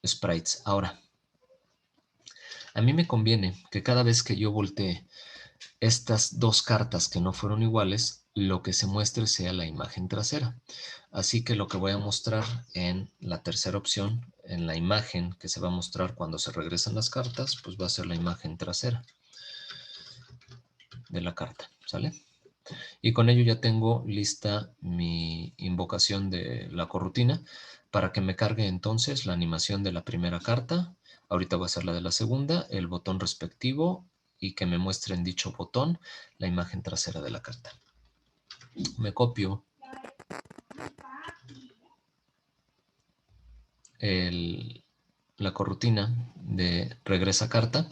Speaker 1: sprites. Ahora, a mí me conviene que cada vez que yo voltee estas dos cartas que no fueron iguales, lo que se muestre sea la imagen trasera. Así que lo que voy a mostrar en la tercera opción, en la imagen que se va a mostrar cuando se regresan las cartas, pues va a ser la imagen trasera de la carta, ¿sale? Y con ello ya tengo lista mi invocación de la corrutina para que me cargue entonces la animación de la primera carta. Ahorita va a ser la de la segunda, el botón respectivo y que me muestre en dicho botón la imagen trasera de la carta. Me copio la corrutina de regresa carta,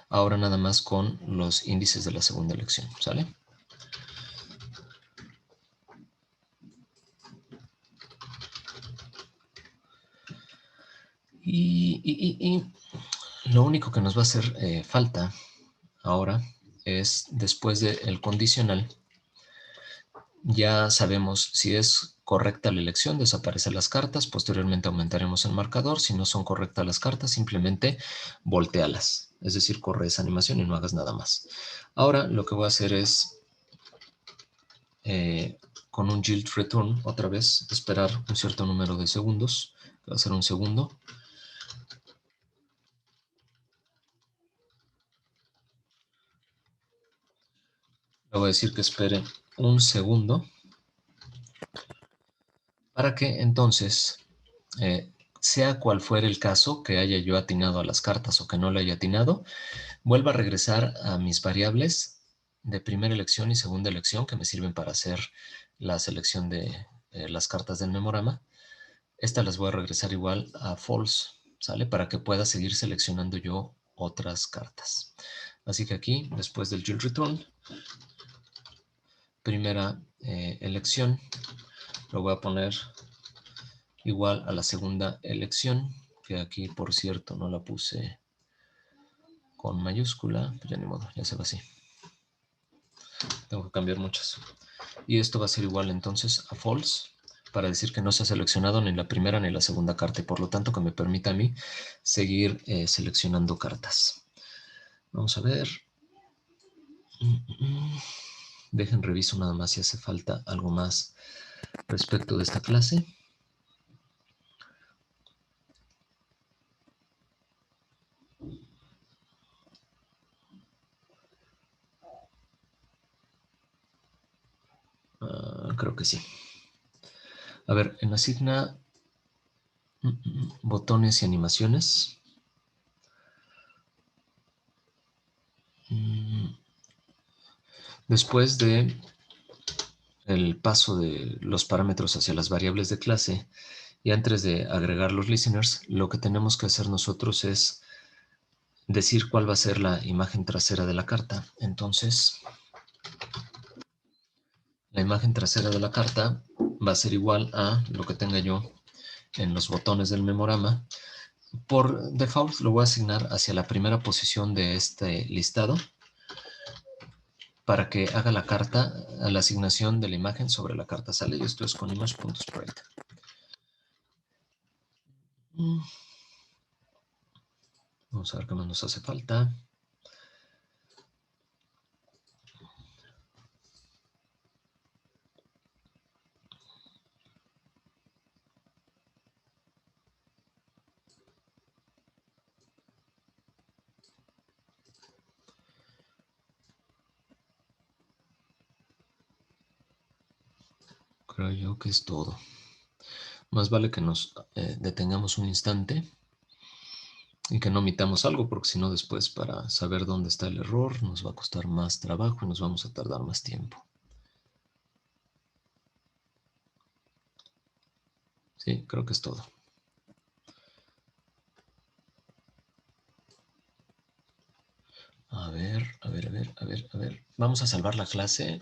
Speaker 1: ahora nada más con los índices de la segunda elección, ¿sale? Y lo único que nos va a hacer falta ahora es, después del condicional, ya sabemos si es correcta la elección, desaparecen las cartas, posteriormente aumentaremos el marcador, si no son correctas las cartas, simplemente voltealas, es decir, corre esa animación y no hagas nada más. Ahora lo que voy a hacer es, con un yield return, otra vez, esperar un cierto número de segundos, que va a ser un segundo. Le voy a decir que espere un segundo para que entonces, sea cual fuera el caso, que haya yo atinado a las cartas o que no le haya atinado, vuelva a regresar a mis variables de primera elección y segunda elección que me sirven para hacer la selección de las cartas del memorama. Estas las voy a regresar igual a false, ¿sale? Para que pueda seguir seleccionando yo otras cartas. Así que aquí, después del yield return, primera elección, lo voy a poner igual a la segunda elección, que aquí, por cierto, no la puse con mayúscula, pues ya ni modo, ya se va así. Tengo que cambiar muchas. Y esto va a ser igual entonces a false, para decir que no se ha seleccionado ni la primera ni la segunda carta, y por lo tanto que me permita a mí seguir seleccionando cartas. Vamos a ver. Dejen reviso nada más si hace falta algo más respecto de esta clase. Creo que sí. A ver, en asigna botones y animaciones. Después de el paso de los parámetros hacia las variables de clase y antes de agregar los listeners, lo que tenemos que hacer nosotros es decir cuál va a ser la imagen trasera de la carta. Entonces, la imagen trasera de la carta va a ser igual a lo que tenga yo en los botones del memorama. Por default lo voy a asignar hacia la primera posición de este listado para que haga la carta, a la asignación de la imagen sobre la carta. Sale, y esto es con image.sprite. Vamos a ver qué más nos hace falta. Creo yo que es todo. Más vale que nos detengamos un instante y que no omitamos algo, porque si no después para saber dónde está el error nos va a costar más trabajo y nos vamos a tardar más tiempo. Sí, creo que es todo. A ver. Vamos a salvar la clase.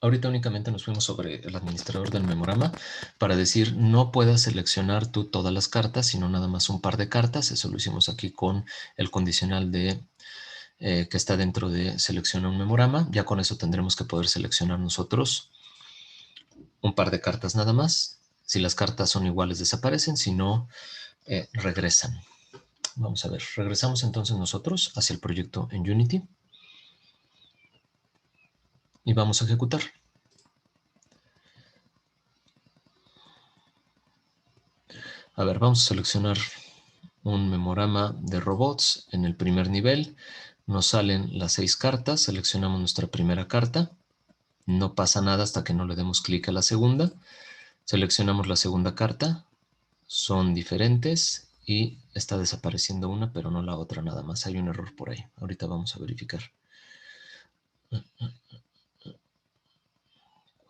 Speaker 1: Ahorita únicamente nos fuimos sobre el administrador del memorama para decir no puedas seleccionar tú todas las cartas, sino nada más un par de cartas. Eso lo hicimos aquí con el condicional de que está dentro de selecciona un memorama. Ya con eso tendremos que poder seleccionar nosotros un par de cartas nada más. Si las cartas son iguales desaparecen, si no, regresan. Vamos a ver, regresamos entonces nosotros hacia el proyecto en Unity y vamos a ejecutar. A ver, vamos a seleccionar un memorama de robots en el primer nivel. Nos salen las 6 cartas, seleccionamos nuestra primera carta. No pasa nada hasta que no le demos clic a la segunda. Seleccionamos la segunda carta. Son diferentes y está desapareciendo una, pero no la otra nada más. Hay un error por ahí. Ahorita vamos a verificar.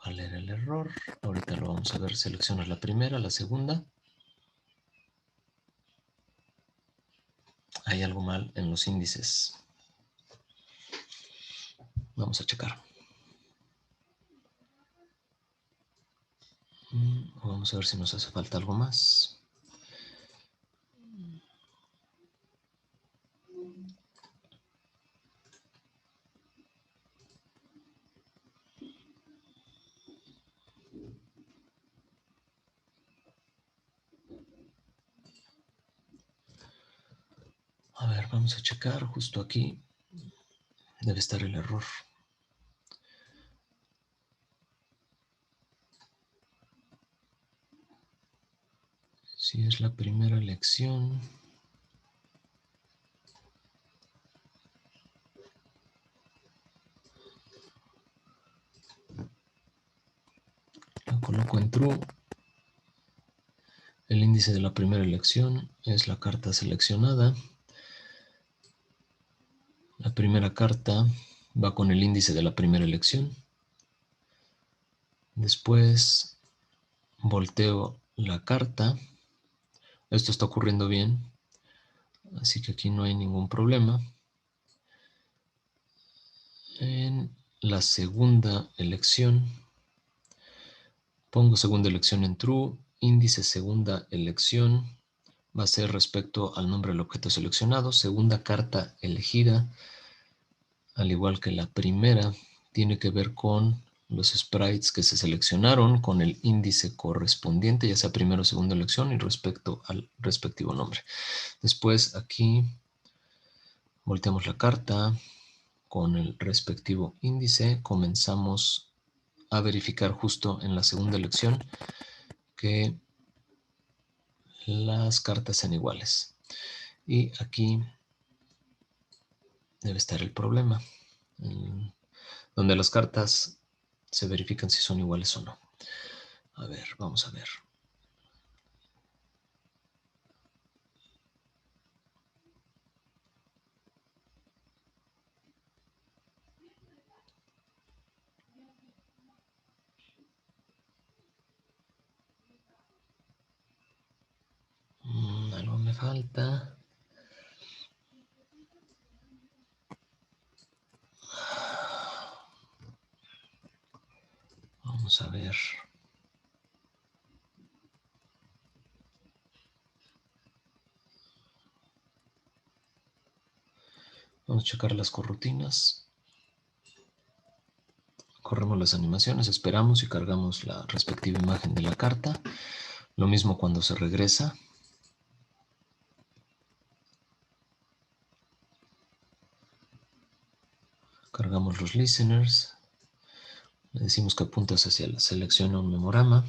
Speaker 1: ¿Cuál era el error? Ahorita lo vamos a ver. Seleccionas la primera, la segunda. hay algo mal en los índices. Vamos a checar. Vamos a ver si nos hace falta algo más. A ver, vamos a checar justo aquí. Debe estar el error. Si es la primera elección. La coloco en true. El índice de la primera elección es la carta seleccionada. La primera carta va con el índice de la primera elección. Después volteo la carta. Esto está ocurriendo bien, así que aquí no hay ningún problema. En la segunda elección, pongo segunda elección en true, índice segunda elección va a ser respecto al nombre del objeto seleccionado. Segunda carta elegida, al igual que la primera, tiene que ver con los sprites que se seleccionaron con el índice correspondiente, ya sea primera o segunda elección y respecto al respectivo nombre. Después aquí volteamos la carta con el respectivo índice. Comenzamos a verificar justo en la segunda elección que las cartas sean iguales. Y aquí debe estar el problema, donde las cartas se verifican si son iguales o no. A ver, vamos a ver. Algo me falta. Vamos a ver. Vamos a checar las corrutinas. Corremos las animaciones, esperamos y cargamos la respectiva imagen de la carta. Lo mismo cuando se regresa. Cargamos los listeners. Le decimos que apuntas hacia la selección a un memorama.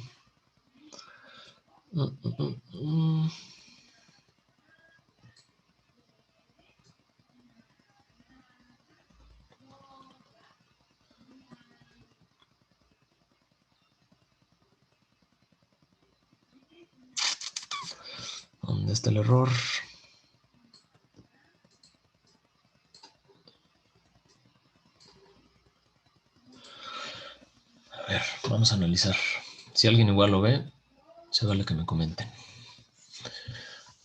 Speaker 1: ¿Dónde está el error? A ver, vamos a analizar. Si alguien igual lo ve, se vale que me comenten.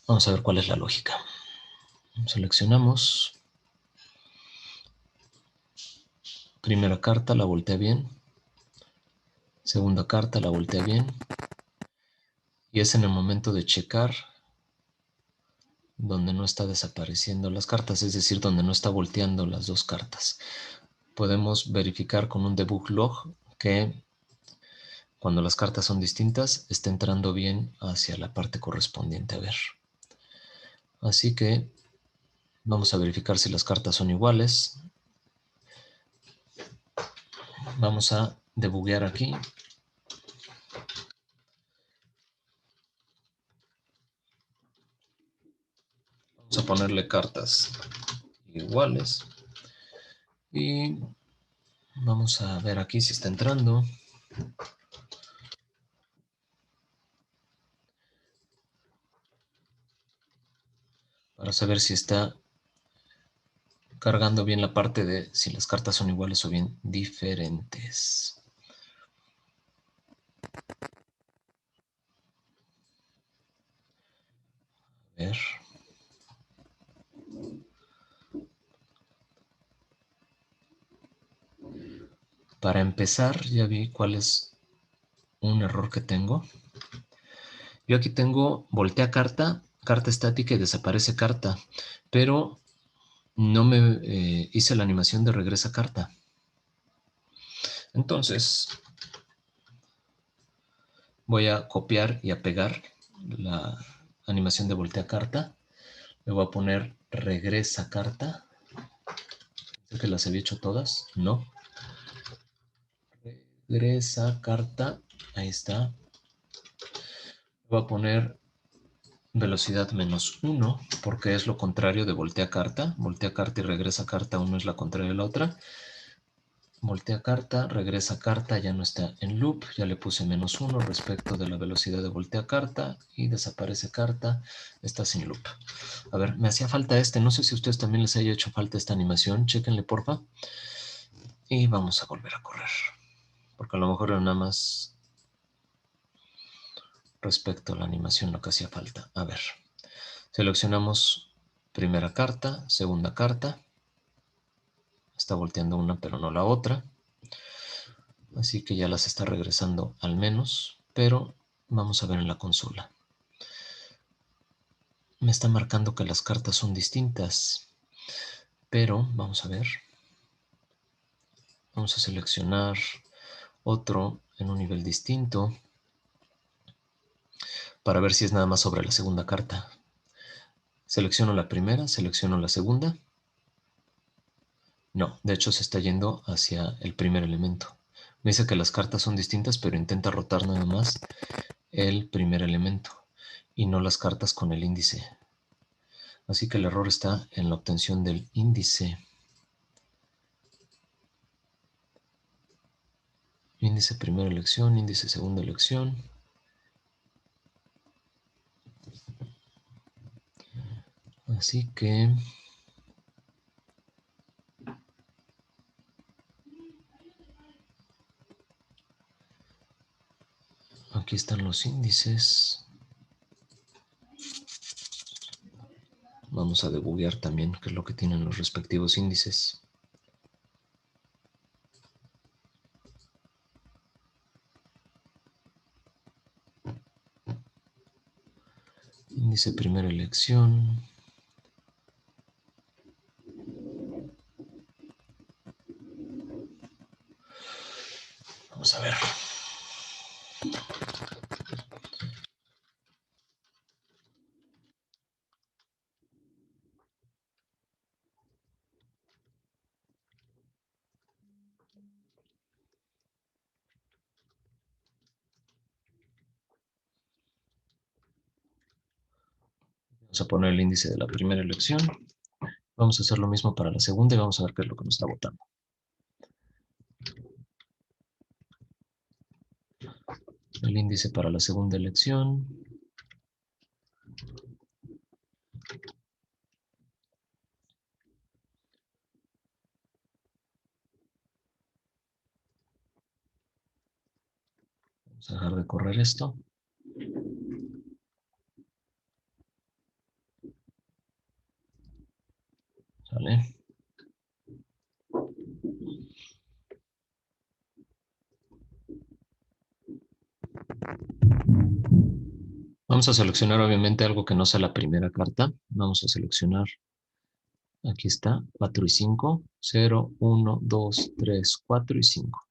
Speaker 1: Vamos a ver cuál es la lógica. Seleccionamos. Primera carta, la voltea bien. Segunda carta, la voltea bien. Y es en el momento de checar donde no está desapareciendo las cartas, es decir, donde no está volteando las dos cartas. Podemos verificar con un debug log que cuando las cartas son distintas está entrando bien hacia la parte correspondiente. A ver. Así que vamos a verificar si las cartas son iguales. Vamos a debuguear aquí. Vamos a ponerle cartas iguales. Y vamos a ver aquí si está entrando. Para saber si está cargando bien la parte de si las cartas son iguales o bien diferentes. A ver. Para empezar, ya vi cuál es un error que tengo. Yo aquí tengo voltea carta, carta estática y desaparece carta, pero no me hice la animación de regresa carta. Entonces, voy a copiar y a pegar la animación de voltea carta. Le voy a poner regresa carta. Creo que las había hecho todas. No. Regresa carta. Ahí está. Voy a poner velocidad -1 porque es lo contrario de voltea carta. Voltea carta y regresa carta, uno es la contraria de la otra. Voltea carta, regresa carta, ya no está en loop, ya le puse -1 respecto de la velocidad de voltea carta y desaparece carta, está sin loop. A ver, me hacía falta no sé si a ustedes también les haya hecho falta esta animación, chéquenle porfa. Y vamos a volver a correr, porque a lo mejor era nada más respecto a la animación lo que hacía falta. A ver, seleccionamos primera carta, segunda carta, está volteando una pero no la otra. Así que ya las está regresando al menos, pero vamos a ver en la consola. Me está marcando que las cartas son distintas, pero vamos a ver. Vamos a seleccionar otro en un nivel distinto para ver si es nada más sobre la segunda carta. Selecciono la primera, selecciono la segunda. No, de hecho se está yendo hacia el primer elemento. Me dice que las cartas son distintas, pero intenta rotar nada más el primer elemento y no las cartas con el índice. Así que el error está en la obtención del índice. Índice primera elección, índice segunda elección. Así que aquí están los índices. Vamos a debuguear también qué es lo que tienen los respectivos índices. Índice primera elección. Vamos a ver. Vamos a poner el índice de la primera elección. Vamos a hacer lo mismo para la segunda y vamos a ver qué es lo que nos está botando. El índice para la segunda elección. Vamos a dejar de correr esto. ¿Sale? Vamos a seleccionar obviamente algo que no sea la primera carta. Vamos a seleccionar, aquí está, 4 y 5, 0, 1, 2, 3, 4 y 5.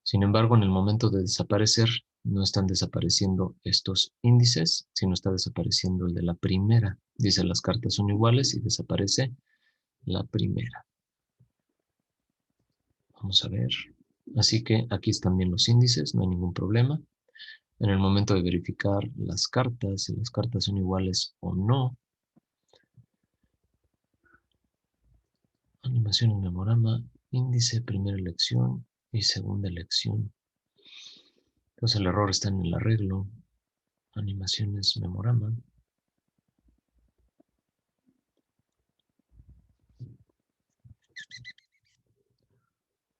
Speaker 1: Sin embargo, en el momento de desaparecer, no están desapareciendo estos índices, sino está desapareciendo el de la primera. Dice las cartas son iguales y desaparece la primera. Vamos a ver. Así que aquí están bien los índices, no hay ningún problema. En el momento de verificar las cartas, si las cartas son iguales o no. Animación en memorama, índice, primera elección y segunda elección. Entonces el error está en el arreglo. Animaciones, memorama.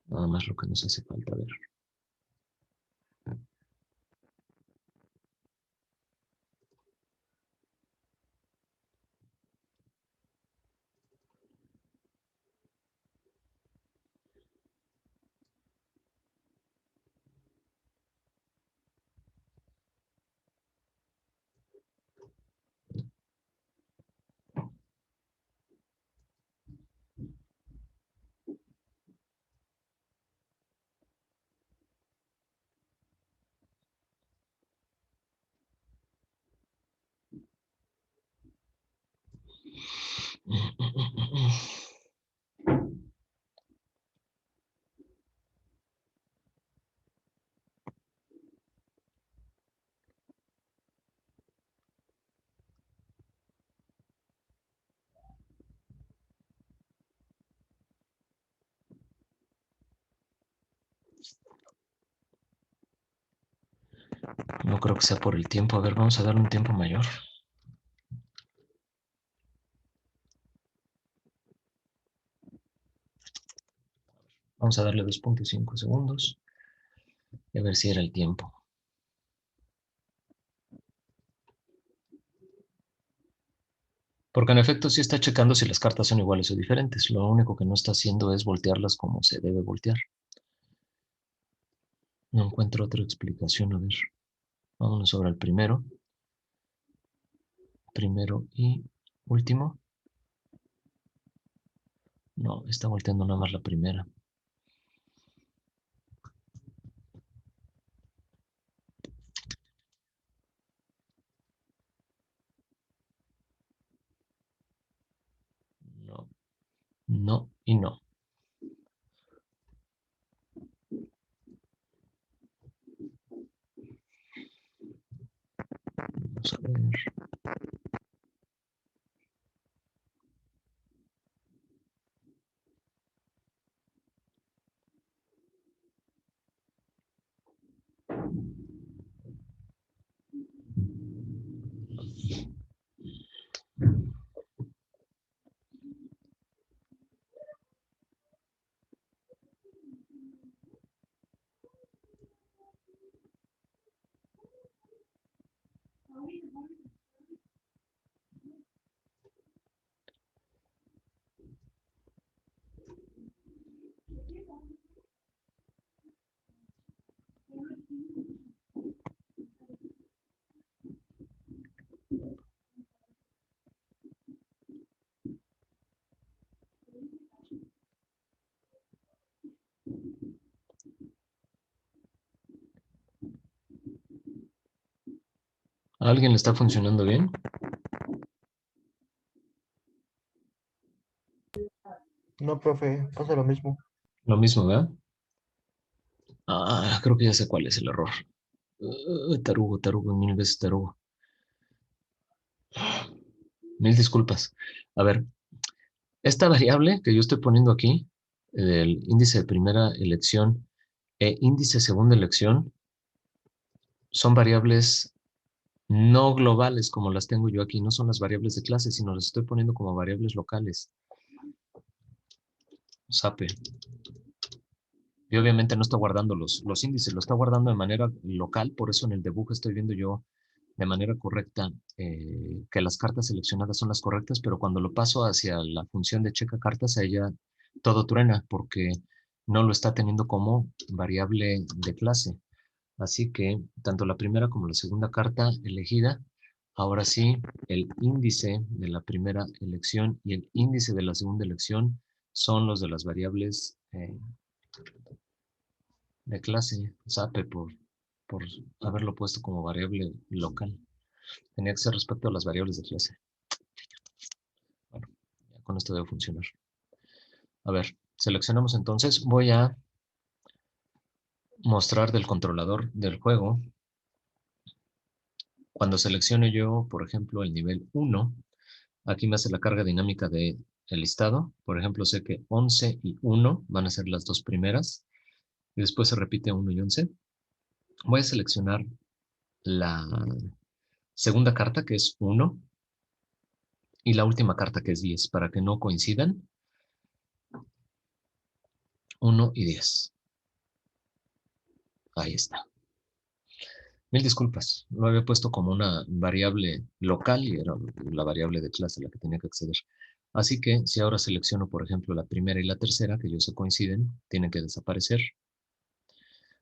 Speaker 1: Nada más lo que nos hace falta ver. No creo que sea por el tiempo. A ver, vamos a darle un tiempo mayor. Vamos a darle 2.5 segundos y a ver si era el tiempo. Porque en efecto sí está checando si las cartas son iguales o diferentes. Lo único que no está haciendo es voltearlas como se debe voltear. No encuentro otra explicación. A ver, vámonos sobre el primero. Primero y último. No, está volteando nada más la primera. No, no y no. Vamos a ver. ¿A alguien le está funcionando bien?
Speaker 2: No, profe, pasa lo mismo.
Speaker 1: Lo mismo, ¿verdad? Creo que ya sé cuál es el error. Tarugo, mil veces tarugo. Mil disculpas. A ver, esta variable que yo estoy poniendo aquí, el índice de primera elección e índice de segunda elección, son variables no globales como las tengo yo aquí. No son las variables de clase, sino las estoy poniendo como variables locales. SAPE. Y obviamente no está guardando los índices, lo está guardando de manera local, por eso en el debug estoy viendo yo de manera correcta que las cartas seleccionadas son las correctas, pero cuando lo paso hacia la función de checa cartas, a ella todo truena porque no lo está teniendo como variable de clase. Así que tanto la primera como la segunda carta elegida, ahora sí, el índice de la primera elección y el índice de la segunda elección son los de las variables de clase, SAPE, por haberlo puesto como variable local. Tenía que ser respecto a las variables de clase. Bueno, ya con esto debe funcionar. A ver, seleccionamos entonces. Voy a mostrar del controlador del juego. Cuando seleccione yo, por ejemplo, el nivel 1, aquí me hace la carga dinámica del listado. Por ejemplo, sé que 11 y 1 van a ser las dos primeras. Y después se repite 1 y 11. Voy a seleccionar la segunda carta, que es 1, y la última carta, que es 10, para que no coincidan. 1 y 10. Ahí está. Mil disculpas, lo había puesto como una variable local y era la variable de clase a la que tenía que acceder. Así que si ahora selecciono, por ejemplo, la primera y la tercera, que yo sé coinciden, tienen que desaparecer.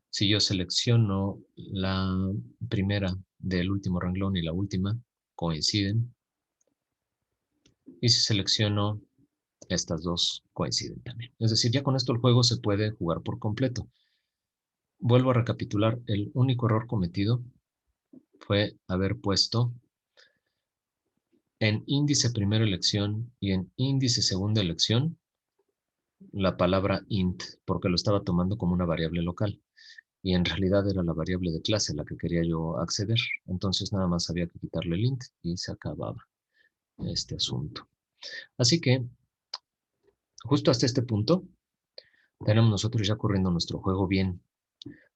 Speaker 1: Si yo selecciono la primera del último renglón y la última, coinciden. Y si selecciono estas dos, coinciden también. Es decir, ya con esto el juego se puede jugar por completo. Vuelvo a recapitular, el único error cometido fue haber puesto en índice primera elección y en índice segunda elección la palabra int, porque lo estaba tomando como una variable local. Y en realidad era la variable de clase a la que quería yo acceder. Entonces nada más había que quitarle el int y se acababa este asunto. Así que, justo hasta este punto, tenemos nosotros ya corriendo nuestro juego bien.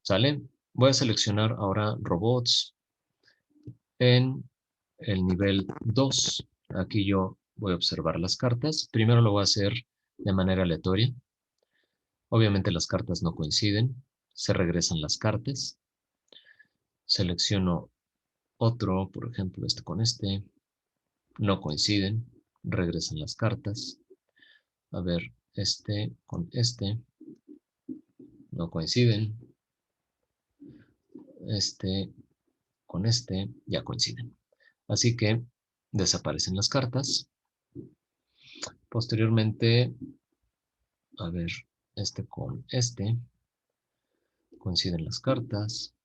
Speaker 1: ¿Sale? Voy a seleccionar ahora robots en el nivel 2. Aquí yo voy a observar las cartas. Primero lo voy a hacer de manera aleatoria. Obviamente las cartas no coinciden. Se regresan las cartas. Selecciono otro, por ejemplo, este con este. No coinciden. Regresan las cartas. A ver, este con este. No coinciden. Este con este ya coinciden. Así que desaparecen las cartas. Posteriormente, a ver, este con este. Coinciden las cartas.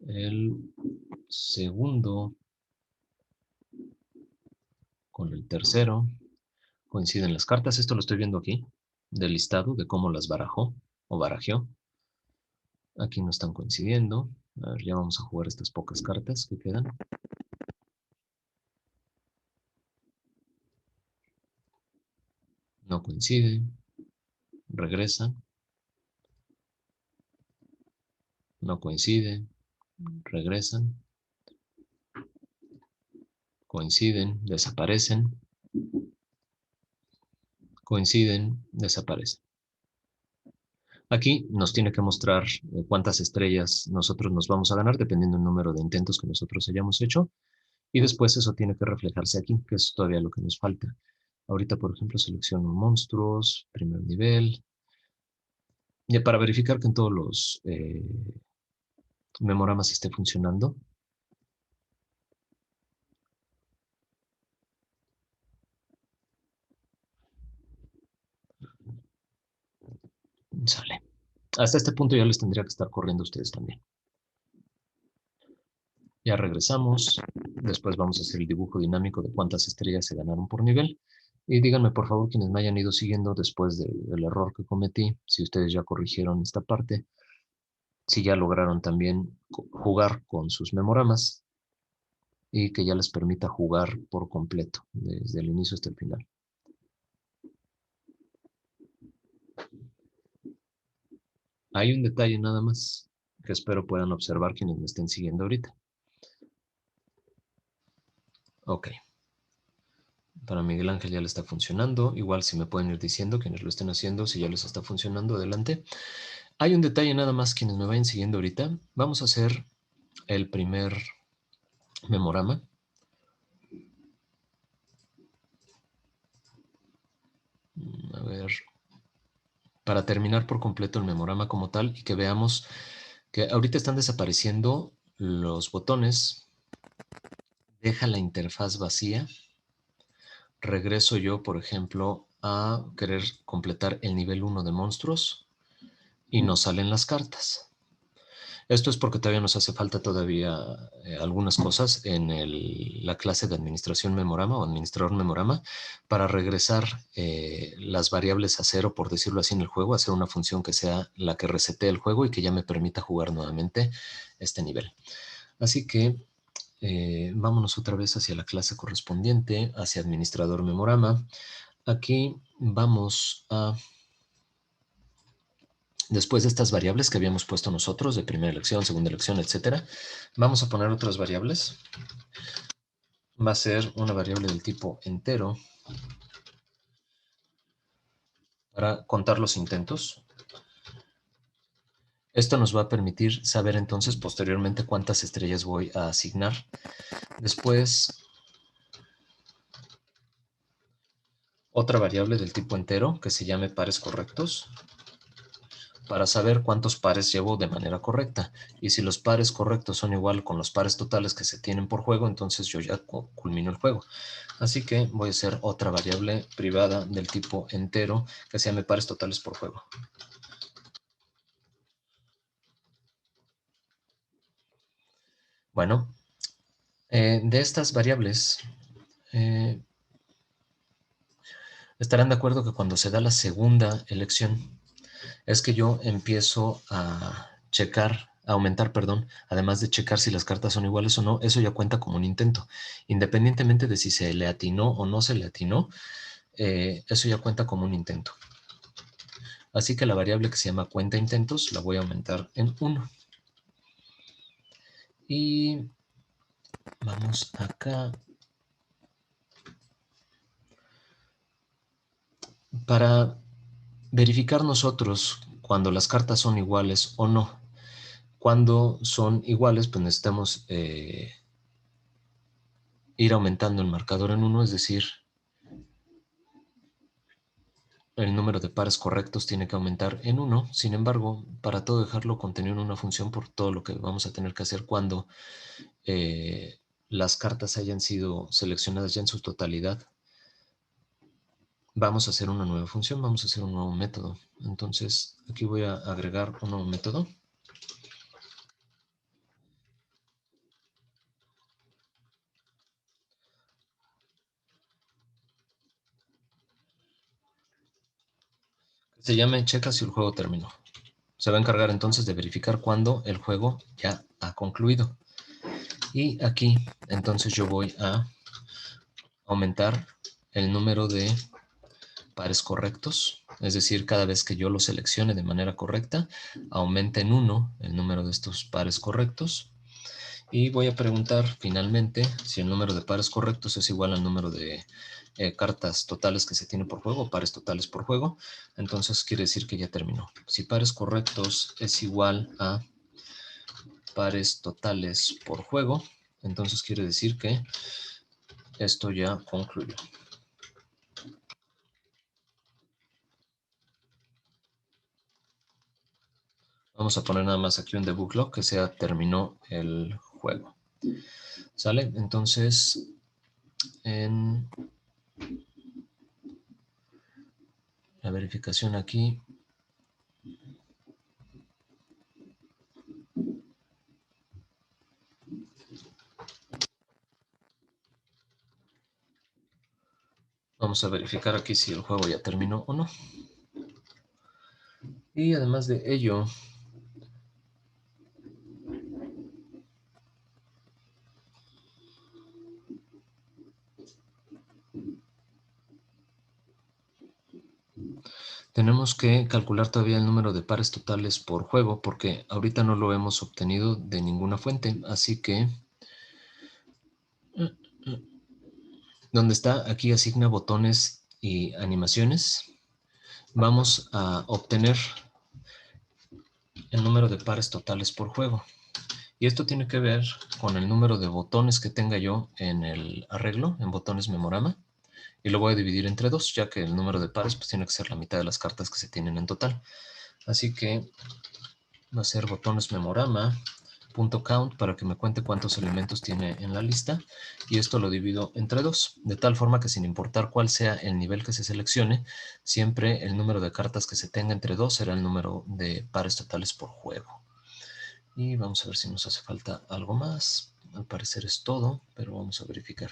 Speaker 1: El segundo con el tercero. Coinciden las cartas. Esto lo estoy viendo aquí, del listado de cómo las barajó o barajeó. Aquí no están coincidiendo. A ver, ya vamos a jugar estas pocas cartas que quedan. No coinciden. Regresan. No coinciden. Regresan. Coinciden. Desaparecen. Coinciden. Desaparecen. Aquí nos tiene que mostrar cuántas estrellas nosotros nos vamos a ganar dependiendo del número de intentos que nosotros hayamos hecho. Y después eso tiene que reflejarse aquí, que es todavía lo que nos falta. Ahorita, por ejemplo, selecciono monstruos, primer nivel. Y para verificar que en todos los memoramas esté funcionando. Sale. Hasta este punto ya les tendría que estar corriendo a ustedes también. Ya regresamos. Después vamos a hacer el dibujo dinámico de cuántas estrellas se ganaron por nivel. Y díganme, por favor, quienes me hayan ido siguiendo después del error que cometí, si ustedes ya corrigieron esta parte, si ya lograron también jugar con sus memoramas y que ya les permita jugar por completo, desde el inicio hasta el final. Hay un detalle nada más que espero puedan observar quienes me estén siguiendo ahorita. Ok. Para Miguel Ángel ya le está funcionando. Igual si me pueden ir diciendo quienes lo estén haciendo, si ya les está funcionando, adelante. Hay un detalle nada más quienes me vayan siguiendo ahorita. Vamos a hacer el primer memorama. A ver, para terminar por completo el memorama como tal y que veamos que ahorita están desapareciendo los botones. Deja la interfaz vacía. Regreso yo, por ejemplo, a querer completar el nivel 1 de monstruos y no salen las cartas. Esto es porque todavía nos hace falta todavía algunas cosas en la clase de administración memorama o administrador memorama para regresar las variables a cero, por decirlo así, en el juego, hacer una función que sea la que resete el juego y que ya me permita jugar nuevamente este nivel. Así que vámonos otra vez hacia la clase correspondiente, hacia administrador memorama. Aquí vamos a... Después de estas variables que habíamos puesto nosotros, de primera elección, segunda elección, etcétera, vamos a poner otras variables. Va a ser una variable del tipo entero para contar los intentos. Esto nos va a permitir saber entonces posteriormente cuántas estrellas voy a asignar. Después, otra variable del tipo entero que se llame pares correctos, para saber cuántos pares llevo de manera correcta. Y si los pares correctos son igual con los pares totales que se tienen por juego, entonces yo ya culmino el juego. Así que voy a hacer otra variable privada del tipo entero que se llame pares totales por juego. Bueno, De estas variables, estarán de acuerdo que cuando se da la segunda elección, es que yo empiezo a checar, a aumentar, perdón, además de checar si las cartas son iguales o no, eso ya cuenta como un intento. Independientemente de si se le atinó o no se le atinó, eso ya cuenta como un intento. Así que la variable que se llama cuenta intentos la voy a aumentar en 1. Y vamos acá. Para verificar nosotros cuando las cartas son iguales o no. Cuando son iguales, pues necesitamos ir aumentando el marcador en 1, es decir, el número de pares correctos tiene que aumentar en 1. Sin embargo, para todo dejarlo contenido en una función por todo lo que vamos a tener que hacer cuando las cartas hayan sido seleccionadas ya en su totalidad, vamos a hacer una nueva función, vamos a hacer un nuevo método. Entonces, aquí voy a agregar un nuevo método. Se llame checa si el juego terminó. Se va a encargar entonces de verificar cuando el juego ya ha concluido. Y aquí entonces yo voy a aumentar el número de pares correctos, es decir, cada vez que yo lo seleccione de manera correcta, aumenta en 1 el número de estos pares correctos. Y voy a preguntar finalmente si el número de pares correctos es igual al número de cartas totales que se tiene por juego, o pares totales por juego. Entonces quiere decir que ya terminó. Si pares correctos es igual a pares totales por juego, entonces quiere decir que esto ya concluyó. Vamos a poner nada más aquí un debug log que sea terminó el juego. ¿Sale? Entonces, en la verificación aquí, vamos a verificar aquí si el juego ya terminó o no. Y además de ello, tenemos que calcular todavía el número de pares totales por juego, porque ahorita no lo hemos obtenido de ninguna fuente. Así que, donde está aquí asigna botones y animaciones, vamos a obtener el número de pares totales por juego. Y esto tiene que ver con el número de botones que tenga yo en el arreglo, en botones memorama, y lo voy a dividir entre 2, ya que el número de pares pues, tiene que ser la mitad de las cartas que se tienen en total. Así que va a ser botones memorama.count para que me cuente cuántos elementos tiene en la lista, y esto lo divido entre 2, de tal forma que sin importar cuál sea el nivel que se seleccione, siempre el número de cartas que se tenga entre 2 será el número de pares totales por juego. Y vamos a ver si nos hace falta algo más. Al parecer es todo, pero vamos a verificar.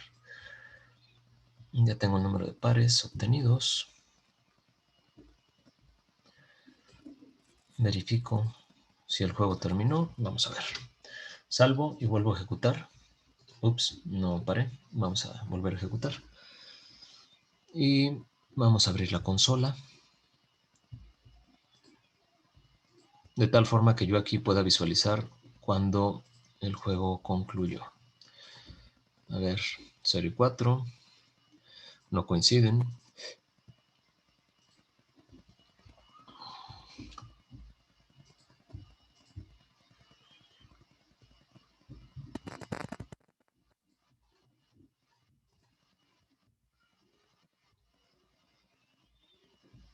Speaker 1: Ya tengo el número de pares obtenidos. Verifico si el juego terminó. Vamos a ver. Salvo y vuelvo a ejecutar. Ups, no paré. Vamos a volver a ejecutar. Y vamos a abrir la consola. De tal forma que yo aquí pueda visualizar cuando el juego concluyó. A ver, 0 y 4 no coinciden.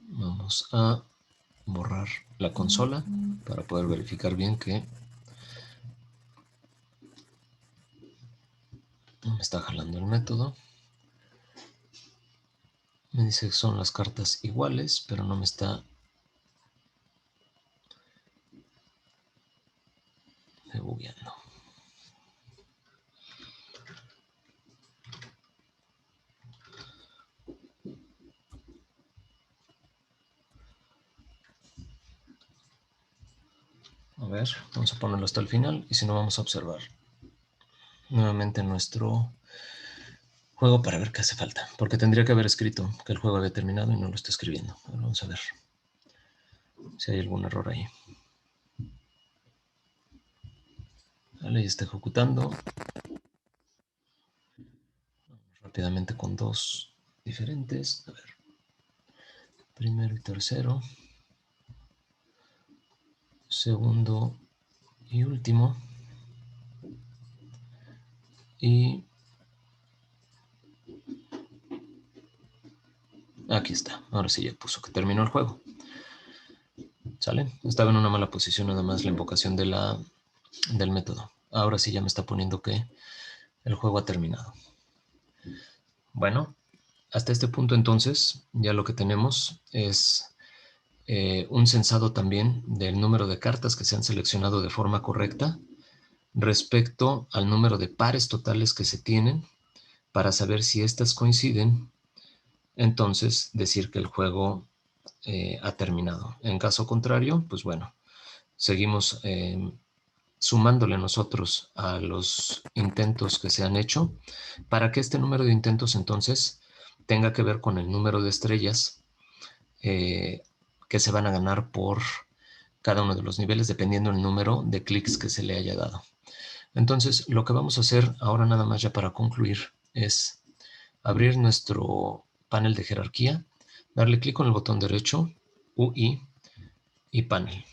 Speaker 1: Vamos a borrar la consola para poder verificar bien que no me está jalando el método. Me dice que son las cartas iguales, pero no me está debugueando. ver, vamos a ponerlo hasta el final y si no vamos a observar nuevamente nuestro juego para ver qué hace falta. Porque tendría que haber escrito que el juego había terminado y no lo está escribiendo. Ahora vamos a ver si hay algún error ahí. Vale, ya está ejecutando. Vamos rápidamente con dos diferentes. A ver. Primero y tercero. Segundo y último. Y aquí está. Ahora sí ya puso que terminó el juego. ¿Sale? Estaba en una mala posición nada más la invocación del método. Ahora sí ya me está poniendo que el juego ha terminado. Bueno, hasta este punto entonces ya lo que tenemos es un censado también del número de cartas que se han seleccionado de forma correcta respecto al número de pares totales que se tienen para saber si éstas coinciden, entonces decir que el juego ha terminado. En caso contrario, pues bueno, seguimos sumándole nosotros a los intentos que se han hecho para que este número de intentos entonces tenga que ver con el número de estrellas que se van a ganar por cada uno de los niveles dependiendo del número de clics que se le haya dado. Entonces, lo que vamos a hacer ahora nada más ya para concluir es abrir nuestro panel de jerarquía, darle clic con el botón derecho, UI y panel.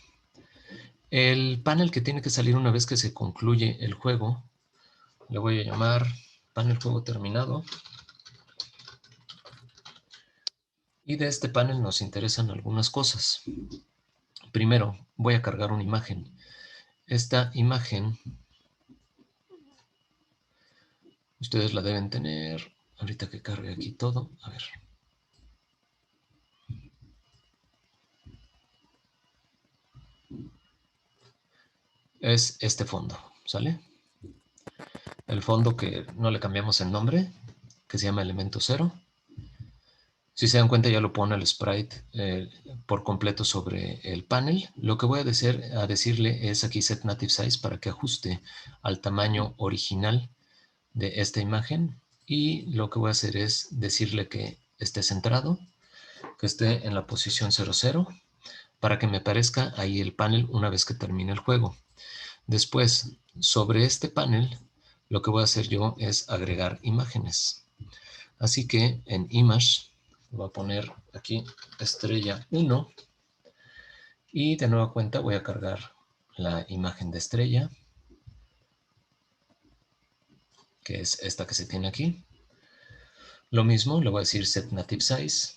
Speaker 1: El panel que tiene que salir una vez que se concluye el juego, le voy a llamar panel juego terminado. Y de este panel nos interesan algunas cosas. Primero, voy a cargar una imagen. Esta imagen, ustedes la deben tener, ahorita que cargue aquí todo, a ver. Es este fondo, ¿sale? El fondo que no le cambiamos el nombre, que se llama elemento 0. Si se dan cuenta ya lo pone el sprite por completo sobre el panel. Lo que voy a decirle es aquí set native size para que ajuste al tamaño original de esta imagen. Y lo que voy a hacer es decirle que esté centrado, que esté en la posición 00, para que me aparezca ahí el panel una vez que termine el juego. Después, sobre este panel, lo que voy a hacer yo es agregar imágenes. Así que en Image voy a poner aquí estrella 1 y de nueva cuenta voy a cargar la imagen de estrella, que es esta que se tiene aquí. Lo mismo, le voy a decir Set Native Size.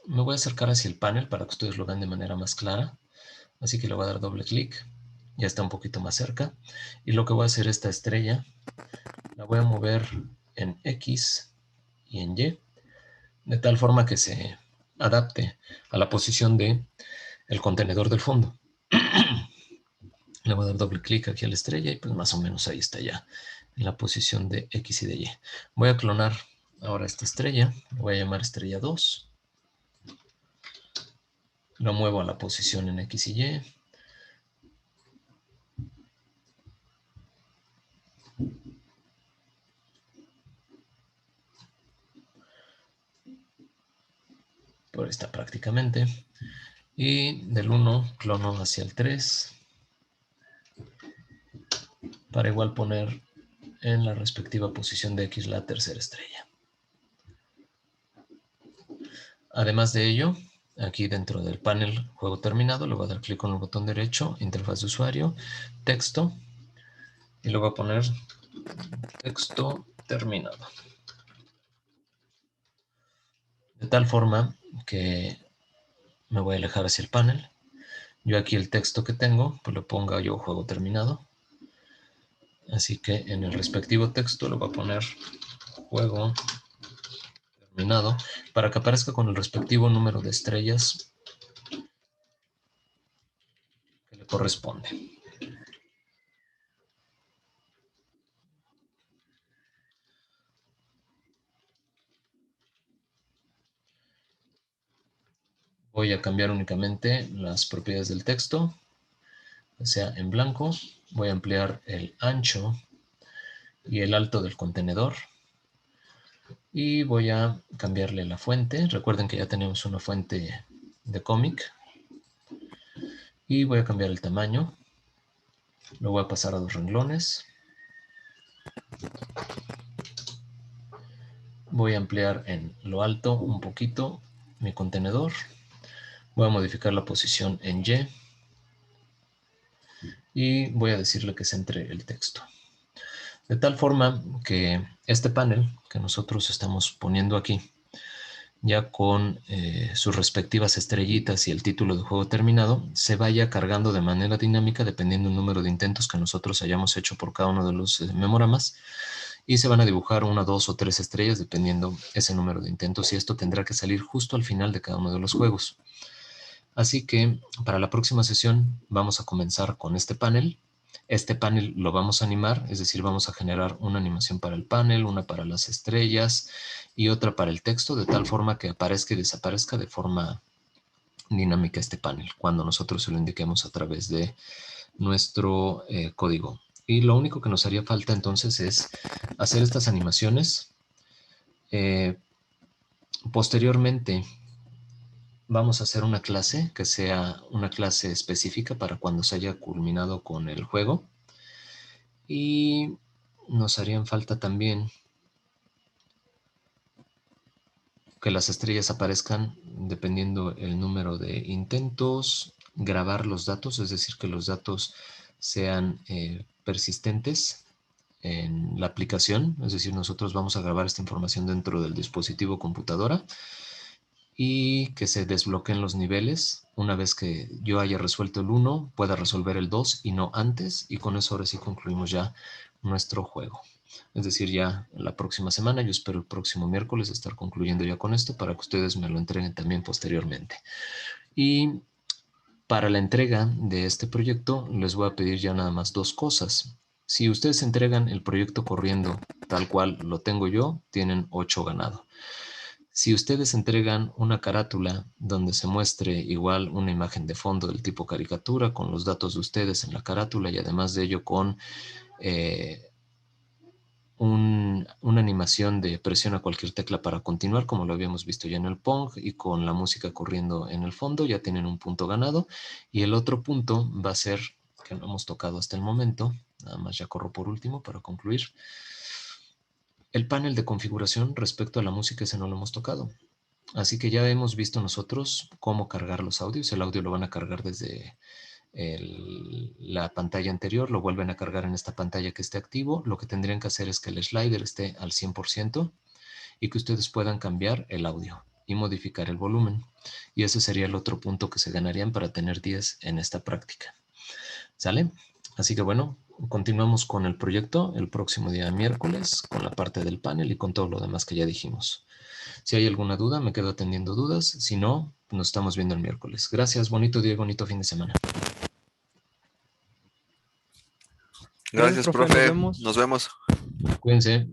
Speaker 1: Me voy a acercar hacia el panel para que ustedes lo vean de manera más clara. Así que le voy a dar doble clic. Ya está un poquito más cerca. Y lo que voy a hacer esta estrella, la voy a mover en X y en Y, de tal forma que se adapte a la posición de el contenedor del fondo. Le voy a dar doble clic aquí a la estrella y pues más o menos ahí está ya en la posición de X y de Y. Voy a clonar ahora esta estrella, le voy a llamar estrella 2. Lo muevo a la posición en X y Y. Por esta prácticamente. Y del 1 clono hacia el 3 para igual poner en la respectiva posición de X la tercera estrella. Además de ello, aquí dentro del panel juego terminado, le voy a dar clic con el botón derecho, interfaz de usuario, texto, y le voy a poner texto terminado. De tal forma que me voy a alejar hacia el panel. Yo aquí el texto que tengo, pues lo ponga yo juego terminado. Así que en el respectivo texto le voy a poner juego terminado para que aparezca con el respectivo número de estrellas que le corresponde. Voy a cambiar únicamente las propiedades del texto. que sea en blanco. Voy a ampliar el ancho y el alto del contenedor. Y voy a cambiarle la fuente. Recuerden que ya tenemos una fuente de cómic. Y voy a cambiar el tamaño. Lo voy a pasar a 2 renglones. Voy a ampliar en lo alto un poquito mi contenedor. Voy a modificar la posición en Y. Y voy a decirle que centre el texto. De tal forma que este panel que nosotros estamos poniendo aquí, ya con sus respectivas estrellitas y el título de juego terminado, se vaya cargando de manera dinámica dependiendo del número de intentos que nosotros hayamos hecho por cada uno de los memoramas, y se van a dibujar 1, 2 o 3 estrellas dependiendo ese número de intentos, y esto tendrá que salir justo al final de cada uno de los juegos. Así que para la próxima sesión vamos a comenzar con este panel. Este panel lo vamos a animar, es decir, vamos a generar una animación para el panel, una para las estrellas y otra para el texto, de tal forma que aparezca y desaparezca de forma dinámica este panel, cuando nosotros se lo indiquemos a través de nuestro código. Y lo único que nos haría falta entonces es hacer estas animaciones. Posteriormente, vamos a hacer una clase que sea una clase específica para cuando se haya culminado con el juego. Y nos harían falta también que las estrellas aparezcan dependiendo el número de intentos, grabar los datos, es decir, que los datos sean persistentes en la aplicación, es decir, nosotros vamos a grabar esta información dentro del dispositivo computadora, y que se desbloqueen los niveles. Una vez que yo haya resuelto el 1, pueda resolver el 2 y no antes, y con eso ahora sí concluimos ya nuestro juego. Es decir, ya la próxima semana, yo espero el próximo miércoles estar concluyendo ya con esto para que ustedes me lo entreguen también posteriormente. Y para la entrega de este proyecto les voy a pedir ya nada más 2 cosas. Si ustedes entregan el proyecto corriendo tal cual lo tengo yo, tienen 8 ganado. Si ustedes entregan una carátula donde se muestre igual una imagen de fondo del tipo caricatura con los datos de ustedes en la carátula, y además de ello con eh, una animación de presión a cualquier tecla para continuar, como lo habíamos visto ya en el Pong, y con la música corriendo en el fondo, ya tienen un punto ganado. Y el otro punto va a ser, que no hemos tocado hasta el momento, nada más ya corro por último para concluir, el panel de configuración respecto a la música. Ese no lo hemos tocado. Así que ya hemos visto nosotros cómo cargar los audios. El audio lo van a cargar desde la pantalla anterior, lo vuelven a cargar en esta pantalla que esté activo. Lo que tendrían que hacer es que el slider esté al 100% y que ustedes puedan cambiar el audio y modificar el volumen. Y ese sería el otro punto que se ganarían para tener 10 en esta práctica. ¿Sale? Así que bueno, continuamos con el proyecto el próximo día miércoles con la parte del panel y con todo lo demás que ya dijimos. Si hay alguna duda, me quedo atendiendo dudas. Si no, nos estamos viendo el miércoles. Gracias, bonito día, bonito fin de semana.
Speaker 3: Gracias,
Speaker 2: profe, nos
Speaker 3: profe.
Speaker 2: vemos.
Speaker 3: Nos vemos.
Speaker 1: Cuídense.